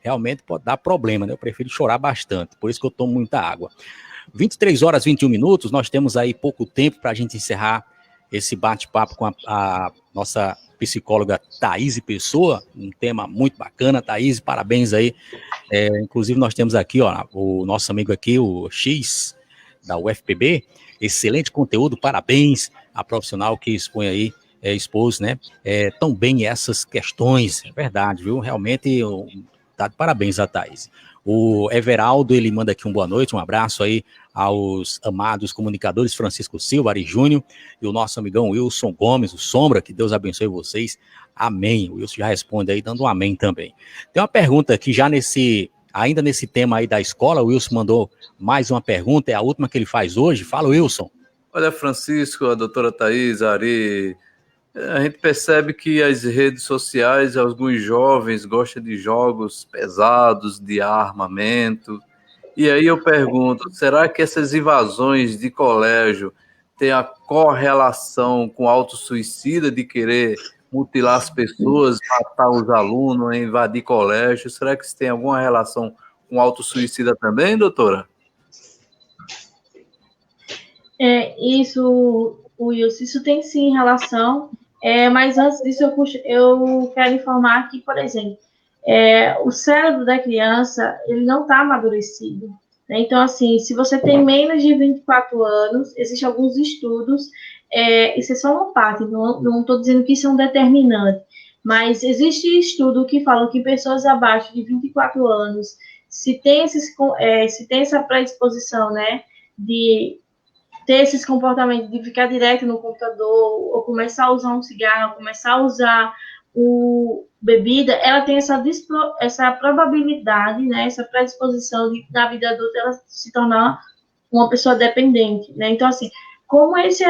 realmente pode dar problema, né? Eu prefiro chorar bastante, por isso que eu tomo muita água. 23 horas e 21 minutos, nós temos aí pouco tempo para a gente encerrar esse bate-papo com a nossa psicóloga Thaís Pessoa, um tema muito bacana. Thaís, parabéns aí. Inclusive nós temos aqui, ó, o nosso amigo aqui, o X, da UFPB, Excelente conteúdo, parabéns à profissional que expõe aí, expôs, né, tão bem essas questões, é verdade, viu? Realmente, tá de parabéns a Thaís. O Everaldo, ele manda aqui um boa noite, um abraço aí aos amados comunicadores Francisco Silva, Ari Júnior, e o nosso amigão Wilson Gomes, o Sombra, que Deus abençoe vocês, amém. O Wilson já responde aí, dando um amém também. Tem uma pergunta aqui já ainda nesse tema aí da escola, o Wilson mandou mais uma pergunta, é a última que ele faz hoje. Fala, Wilson. Olha, Francisco, a doutora Thaís, Ari, a gente percebe que as redes sociais, alguns jovens gostam de jogos pesados, de armamento. E aí eu pergunto, será que essas invasões de colégio têm a correlação com autossuicida de querer mutilar as pessoas, matar os alunos, invadir colégio? Será que isso tem alguma relação com autossuicida também, doutora? Isso, Wilson, isso tem sim relação, mas antes disso eu quero informar que, por exemplo, o cérebro da criança, ele não está amadurecido, né? Então, assim, se você tem menos de 24 anos, existem alguns estudos, isso é só uma parte, não estou dizendo que isso é um determinante, mas existe estudo que falam que pessoas abaixo de 24 anos, se tem essa predisposição, né, de ter esses comportamentos de ficar direto no computador, ou começar a usar um cigarro, começar a usar bebida, ela tem essa probabilidade, né, essa predisposição na vida adulta ela se tornar uma pessoa dependente, né? Então, assim, como esse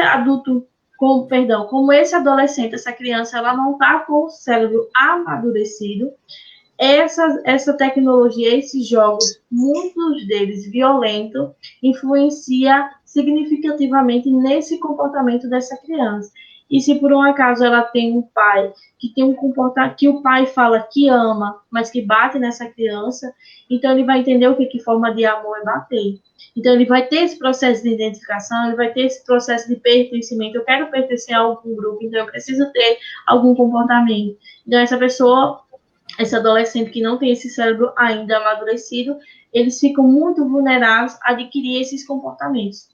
adolescente, essa criança, ela não está com o cérebro amadurecido, essa tecnologia, esses jogos, muitos deles violentos, influencia significativamente nesse comportamento dessa criança. E se por um acaso ela tem um pai que tem um comportamento que o pai fala que ama, mas que bate nessa criança, então ele vai entender o que forma de amor é bater. Então ele vai ter esse processo de identificação, ele vai ter esse processo de pertencimento. Eu quero pertencer a algum grupo, então eu preciso ter algum comportamento. Então esse adolescente que não tem esse cérebro ainda amadurecido, eles ficam muito vulneráveis a adquirir esses comportamentos.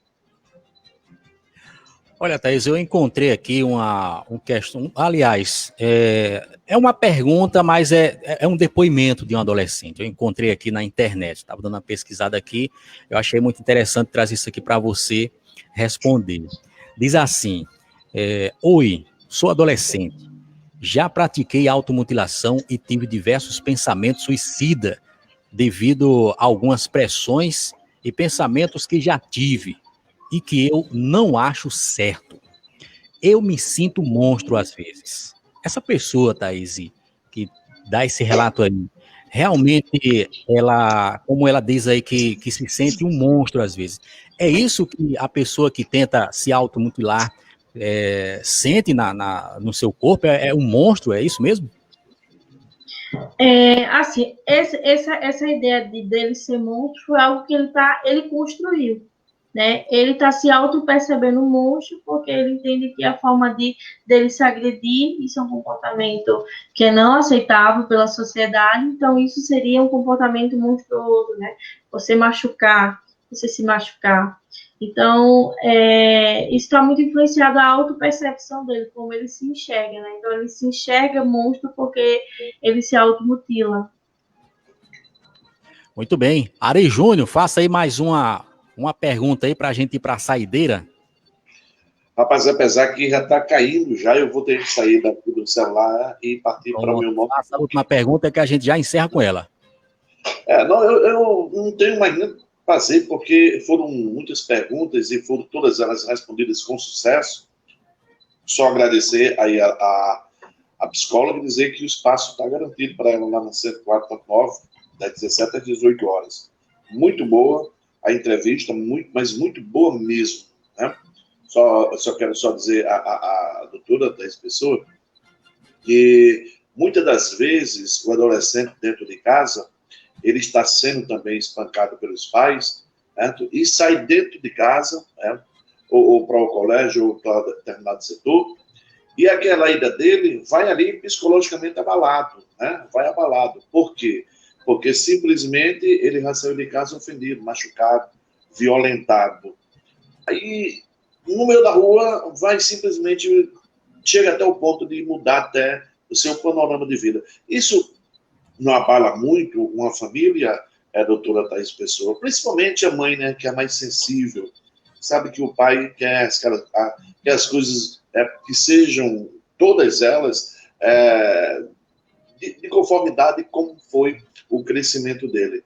Olha, Thaís, eu encontrei aqui uma questão, aliás, é uma pergunta, mas é um depoimento de um adolescente. Eu encontrei aqui na internet, estava dando uma pesquisada aqui, eu achei muito interessante trazer isso aqui para você responder. Diz assim, oi, sou adolescente, já pratiquei automutilação e tive diversos pensamentos suicida devido a algumas pressões e pensamentos que já tive e que eu não acho certo. Eu me sinto monstro às vezes. Essa pessoa, Thaís, que dá esse relato aí, realmente, como ela diz aí, que se sente um monstro às vezes. É isso que a pessoa que tenta se automutilar sente no seu corpo? É um monstro, é isso mesmo? Assim, essa ideia dele ser monstro foi algo que ele construiu, né? Ele está se auto-percebendo um monstro porque ele entende que a forma dele se agredir, isso é um comportamento que é não aceitável pela sociedade, então isso seria um comportamento monstruoso, né? Você se machucar. Então, isso está muito influenciado a autopercepção dele, como ele se enxerga, né? Então, ele se enxerga monstro porque ele se automutila. Muito bem. Ari Júnior, faça aí mais uma pergunta aí para a gente ir para a saideira. Rapaz, apesar que já está caindo, eu vou ter que sair daqui do celular e partir para o meu nome. A última pergunta é que a gente já encerra com ela. Eu não tenho mais nem fazer, porque foram muitas perguntas e foram todas elas respondidas com sucesso. Só agradecer aí a psicóloga e dizer que o espaço está garantido para ela lá na 104.9, das 17 às 18 horas. Muito boa a entrevista, mas muito boa mesmo, né? Só quero dizer a doutora Thaís Pessoa que muitas das vezes o adolescente dentro de casa ele está sendo também espancado pelos pais, certo? E sai dentro de casa, né? ou para o colégio, ou para determinado setor, e aquela ida dele vai ali psicologicamente abalado, né? Vai abalado. Por quê? Porque simplesmente ele já saiu de casa ofendido, machucado, violentado. Aí, no meio da rua, vai simplesmente, chega até o ponto de mudar até o seu panorama de vida. Isso não abala muito uma família, doutora Thaís Pessoa? Principalmente a mãe, né, que é mais sensível, sabe que o pai quer que as coisas que sejam, todas elas, de conformidade com foi o crescimento dele.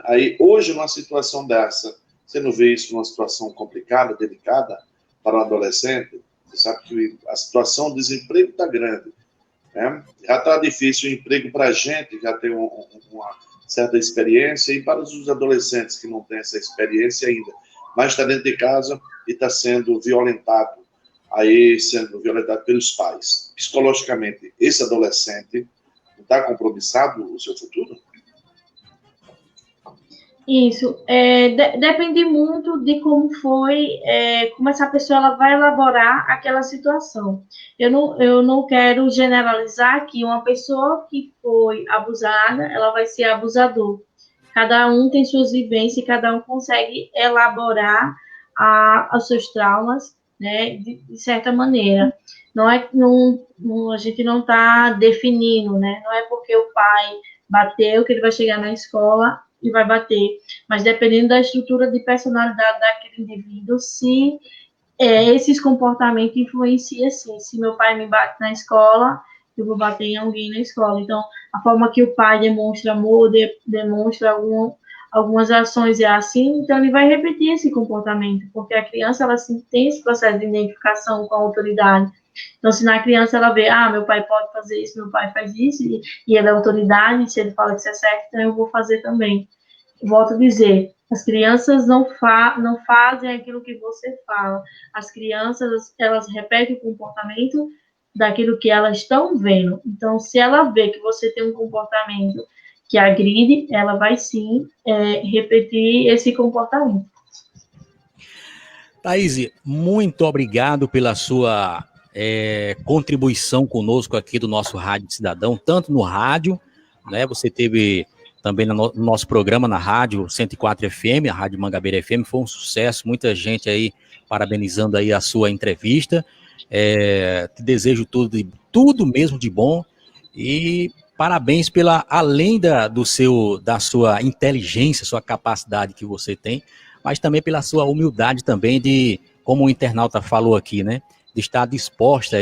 Aí, hoje, numa situação dessa, você não vê isso numa situação complicada, delicada para um adolescente? Você sabe que a situação do desemprego está grande. Já está difícil o emprego para a gente, já tem uma certa experiência, e para os adolescentes que não têm essa experiência ainda, mas está dentro de casa e está sendo violentado pelos pais. Psicologicamente, esse adolescente está compromissado o seu futuro? Isso, depende muito de como foi, como essa pessoa ela vai elaborar aquela situação. Eu não quero generalizar que uma pessoa que foi abusada, ela vai ser abusador. Cada um tem suas vivências e cada um consegue elaborar os seus traumas, né, de certa maneira. A gente não está definindo, né? Não é porque o pai bateu que ele vai chegar na escola e vai bater, mas dependendo da estrutura de personalidade daquele indivíduo, se esses comportamentos influenciam, sim. Se meu pai me bate na escola, eu vou bater em alguém na escola. Então, a forma que o pai demonstra amor, demonstra algumas ações é assim, então ele vai repetir esse comportamento, porque a criança, ela sim, tem esse processo de identificação com a autoridade. Então, se na criança ela vê, meu pai pode fazer isso, meu pai faz isso, e ele é autoridade, se ele fala que isso é certo, então eu vou fazer também. Volto a dizer, as crianças não fazem aquilo que você fala. As crianças, elas repetem o comportamento daquilo que elas estão vendo. Então, se ela vê que você tem um comportamento que agride, ela vai sim repetir esse comportamento. Thaís, muito obrigado pela sua contribuição conosco aqui do nosso Rádio Cidadão, tanto no rádio, né? Você teve também no nosso programa na rádio 104 FM, a Rádio Mangabeira FM, foi um sucesso, muita gente aí parabenizando aí a sua entrevista. Te desejo tudo mesmo de bom e parabéns além da sua inteligência, sua capacidade que você tem, mas também pela sua humildade também de, como o internauta falou aqui, né, de estar disposta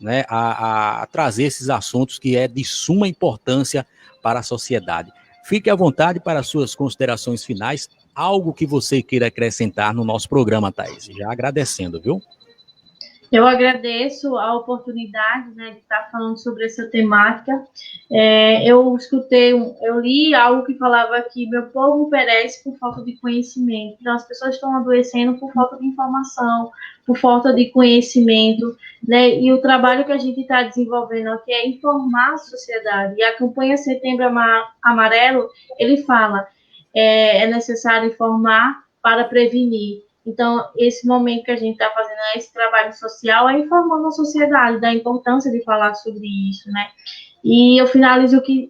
né, a trazer esses assuntos que é de suma importância para a sociedade. Fique à vontade para suas considerações finais, algo que você queira acrescentar no nosso programa, Thaís. Já agradecendo, viu? Eu agradeço a oportunidade, né, de estar falando sobre essa temática. Eu li algo que falava que meu povo perece por falta de conhecimento. Então, as pessoas estão adoecendo por falta de informação, por falta de conhecimento, né? E o trabalho que a gente está desenvolvendo aqui é informar a sociedade. E a campanha Setembro Amarelo, ele fala, é necessário informar para prevenir. Então, esse momento que a gente está fazendo, esse trabalho social, é informando a sociedade da importância de falar sobre isso, né? E eu finalizo que,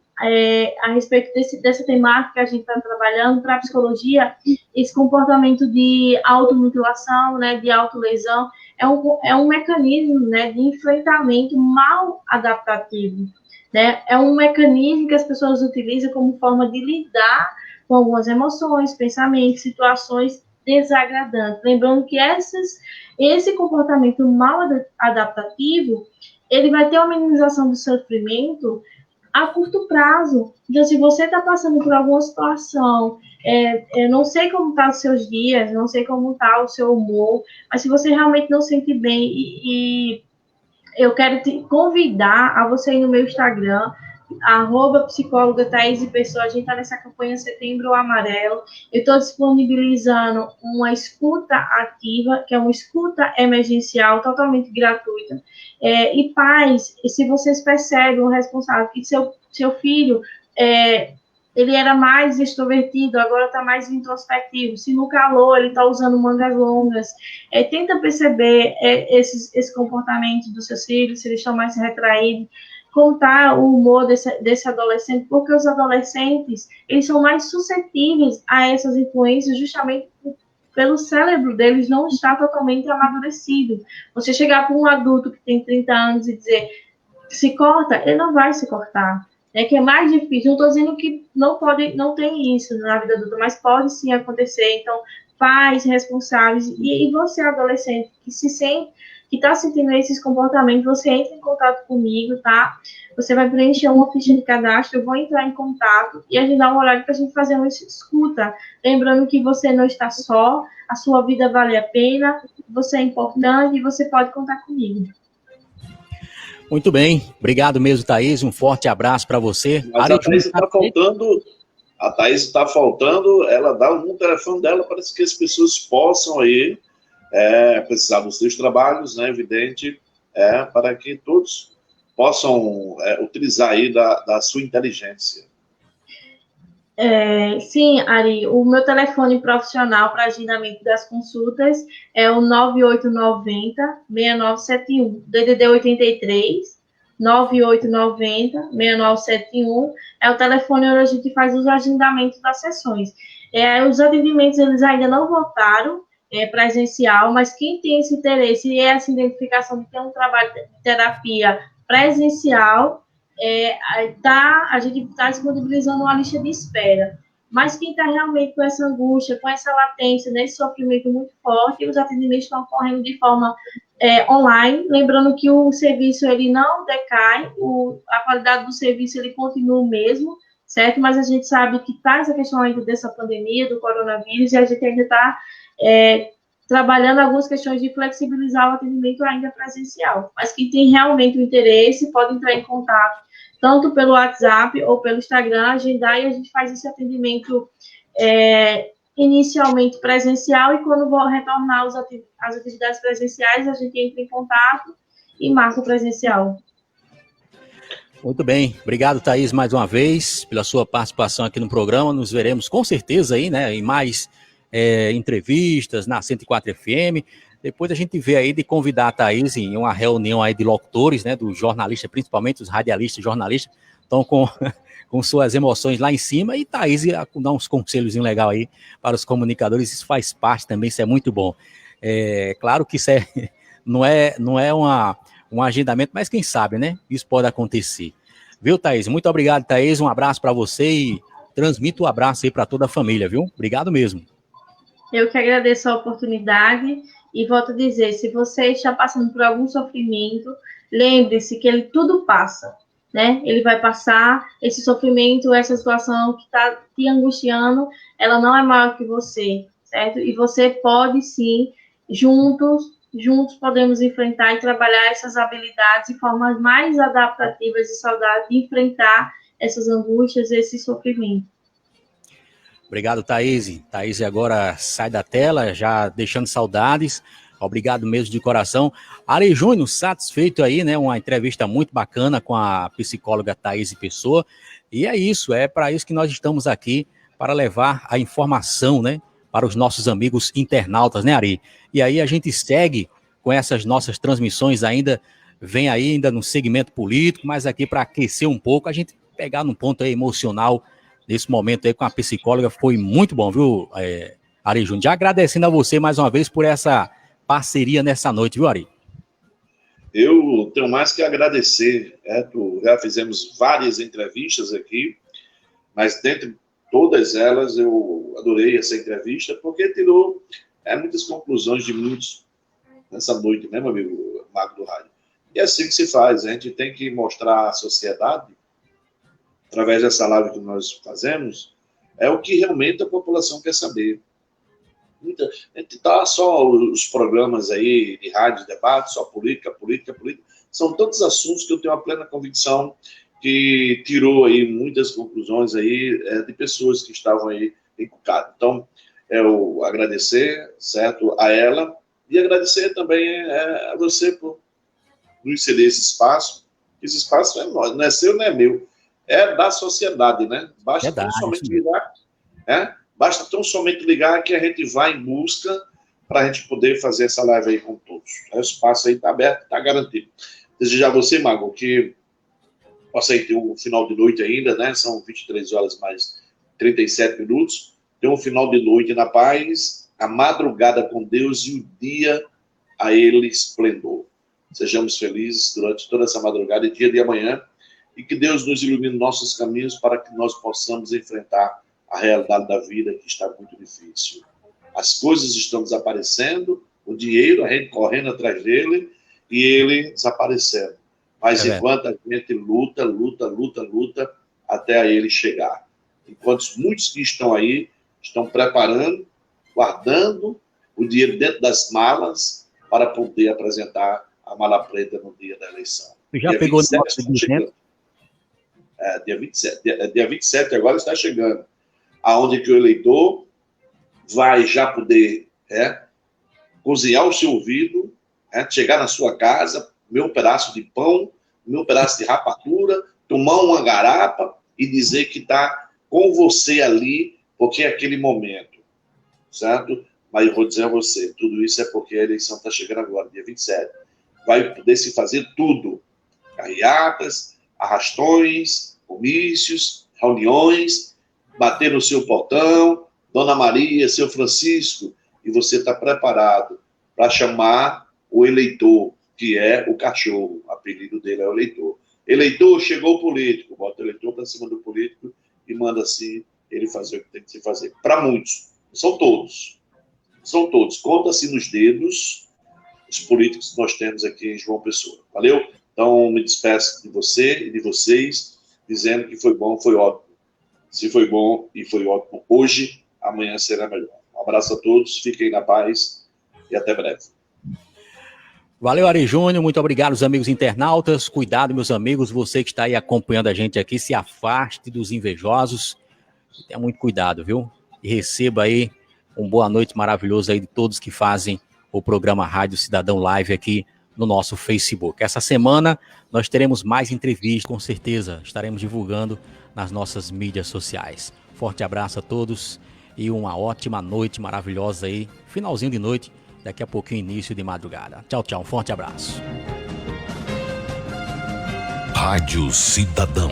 a respeito dessa temática que a gente está trabalhando para a psicologia, esse comportamento de automutilação, né, de autolesão, é um mecanismo, né, de enfrentamento mal adaptativo, né? É um mecanismo que as pessoas utilizam como forma de lidar com algumas emoções, pensamentos, situações desagradantes. Lembrando que esse comportamento mal adaptativo, ele vai ter uma minimização do sofrimento a curto prazo. Então, se você está passando por alguma situação, eu não sei como estão os seus dias, não sei como está o seu humor, mas se você realmente não se sente bem, e eu quero te convidar a você ir no meu Instagram, @psicóloga Thaís Pessoa. A gente está nessa campanha Setembro Amarelo. Eu estou disponibilizando uma escuta ativa, que é uma escuta emergencial, totalmente gratuita. E pais, se vocês percebem o responsável, que seu filho, ele era mais extrovertido, agora está mais introspectivo. Se no calor ele está usando mangas longas, tenta perceber esse comportamento dos seus filhos, se eles estão mais retraídos, como está o humor desse adolescente, porque os adolescentes, eles são mais suscetíveis a essas influências justamente pelo cérebro deles não está totalmente amadurecido. Você chegar para um adulto que tem 30 anos e dizer se corta, ele não vai se cortar. É que é mais difícil. Não estou dizendo que não tem isso na vida adulta, mas pode sim acontecer. Então, pais responsáveis e você, adolescente, que está sentindo esses comportamentos, você entra em contato comigo, tá? Você vai preencher uma ficha de cadastro, eu vou entrar em contato e agendar um horário para a gente fazer uma escuta. Lembrando que você não está só, a sua vida vale a pena, você é importante e você pode contar comigo. Muito bem, obrigado mesmo, Thaís, um forte abraço para você. Mas a Thaís está faltando, ela dá um telefone dela para que as pessoas possam aí precisar dos seus trabalhos, né, evidente, para que todos possam utilizar aí da sua inteligência. Sim, Ari, o meu telefone profissional para agendamento das consultas é o 9890-6971, DDD 83, 9890-6971, é o telefone onde a gente faz os agendamentos das sessões. Os atendimentos, eles ainda não voltaram presencial, mas quem tem esse interesse e essa identificação de ter um trabalho de terapia presencial, a gente está disponibilizando uma lista de espera. Mas quem está realmente com essa angústia, com essa latência, nesse sofrimento muito forte, os atendimentos estão ocorrendo de forma online. Lembrando que o serviço ele não decai, a qualidade do serviço ele continua o mesmo, certo? Mas a gente sabe que está essa questão ainda dessa pandemia, do coronavírus, e a gente ainda está trabalhando algumas questões de flexibilizar o atendimento ainda presencial. Mas quem tem realmente o interesse pode entrar em contato, tanto pelo WhatsApp ou pelo Instagram, agendar, e a gente faz esse atendimento inicialmente presencial, e quando vou retornar as atividades presenciais, a gente entra em contato e marca o presencial. Muito bem, obrigado, Thaís, mais uma vez, pela sua participação aqui no programa. Nos veremos com certeza aí, né, em mais entrevistas na 104 FM. Depois a gente vê aí de convidar a Thaís em uma reunião aí de locutores, né, dos jornalistas, principalmente os radialistas e jornalistas, estão com suas emoções lá em cima, e Thaís dá uns conselhos legais aí para os comunicadores. Isso faz parte também, isso é muito bom. Claro que isso não é um agendamento, mas quem sabe, né? Isso pode acontecer. Viu, Thaís? Muito obrigado, Thaís. Um abraço para você e transmito um abraço aí para toda a família, viu? Obrigado mesmo. Eu que agradeço a oportunidade e volto a dizer, se você está passando por algum sofrimento, lembre-se que ele tudo passa, né? Ele vai passar, esse sofrimento, essa situação que está te angustiando, ela não é maior que você, certo? E você pode sim, juntos podemos enfrentar e trabalhar essas habilidades de formas mais adaptativas e saudáveis de enfrentar essas angústias, esse sofrimento. Obrigado, Thaís. Thaís agora sai da tela, já deixando saudades. Obrigado mesmo de coração. Ari Júnior, satisfeito aí, né? Uma entrevista muito bacana com a psicóloga Thaís Pessoa. E é isso, é para isso que nós estamos aqui, para levar a informação, né, para os nossos amigos internautas, né, Ari? E aí a gente segue com essas nossas transmissões ainda, vem ainda no segmento político, mas aqui para aquecer um pouco, a gente pegar num ponto aí emocional, nesse momento aí com a psicóloga, foi muito bom, viu, Ari Júnior? Já agradecendo a você mais uma vez por essa parceria nessa noite, viu, Ari? Eu tenho mais que agradecer, já fizemos várias entrevistas aqui, mas dentre todas elas eu adorei essa entrevista, porque tirou muitas conclusões de muitos nessa noite, né, meu amigo Mago do Rádio? E é assim que se faz, a gente tem que mostrar à sociedade, através dessa live que nós fazemos, o que realmente a população quer saber. A gente tá só os programas aí de rádio, de debate, só política. São tantos assuntos que eu tenho a plena convicção que tirou aí muitas conclusões aí de pessoas que estavam aí encucadas. Então, eu agradecer, certo, a ela, e agradecer também a você por nos ceder esse espaço. Esse espaço não é seu, não é meu. É da sociedade, né? Basta tão somente ligar, basta tão somente ligar que a gente vai em busca para a gente poder fazer essa live aí com todos. O espaço aí está aberto, está garantido. Desejar a você, Mago, que possa aí ter um final de noite ainda, né? São 23 horas mais 37 minutos. Ter um final de noite na paz, a madrugada com Deus e o dia a Ele esplendor. Sejamos felizes durante toda essa madrugada e dia de amanhã, e que Deus nos ilumine nossos caminhos para que nós possamos enfrentar a realidade da vida, que está muito difícil. As coisas estão desaparecendo, o dinheiro, a gente correndo atrás dele, e ele desaparecendo. Mas enquanto a gente luta, até a ele chegar. Enquanto muitos que estão aí, estão preparando, guardando o dinheiro dentro das malas, para poder apresentar a mala preta no dia da eleição. Você já pegou o nosso chegando. Dia 27 agora está chegando. Aonde que o eleitor vai já poder cozinhar o seu ouvido, chegar na sua casa, comer um pedaço de pão, comer um pedaço de rapadura, tomar uma garapa e dizer que está com você ali, porque é aquele momento, certo? Mas eu vou dizer a você, tudo isso é porque a eleição está chegando agora, dia 27. Vai poder se fazer tudo. Carreatas, arrastões, comícios, reuniões, bater no seu portão, Dona Maria, seu Francisco, e você está preparado para chamar o eleitor, que é o cachorro. O apelido dele é o eleitor. Eleitor, chegou o político. Bota o eleitor para cima do político e manda assim ele fazer o que tem que se fazer. Para muitos. São todos. São todos. Conta-se nos dedos os políticos que nós temos aqui em João Pessoa. Valeu? Então, me despeço de você e de vocês, dizendo que foi bom, foi ótimo. Se foi bom e foi ótimo hoje, amanhã será melhor. Um abraço a todos, fiquem na paz e até breve. Valeu, Ari Júnior, muito obrigado aos amigos internautas. Cuidado, meus amigos, você que está aí acompanhando a gente aqui, se afaste dos invejosos. Tenha muito cuidado, viu? E receba aí uma boa noite maravilhosa aí de todos que fazem o programa Rádio Cidadão Live aqui no nosso Facebook. Essa semana nós teremos mais entrevistas, com certeza estaremos divulgando nas nossas mídias sociais. Forte abraço a todos e uma ótima noite maravilhosa aí, finalzinho de noite, daqui a pouquinho início de madrugada. Tchau, tchau, um forte abraço. Rádio Cidadão.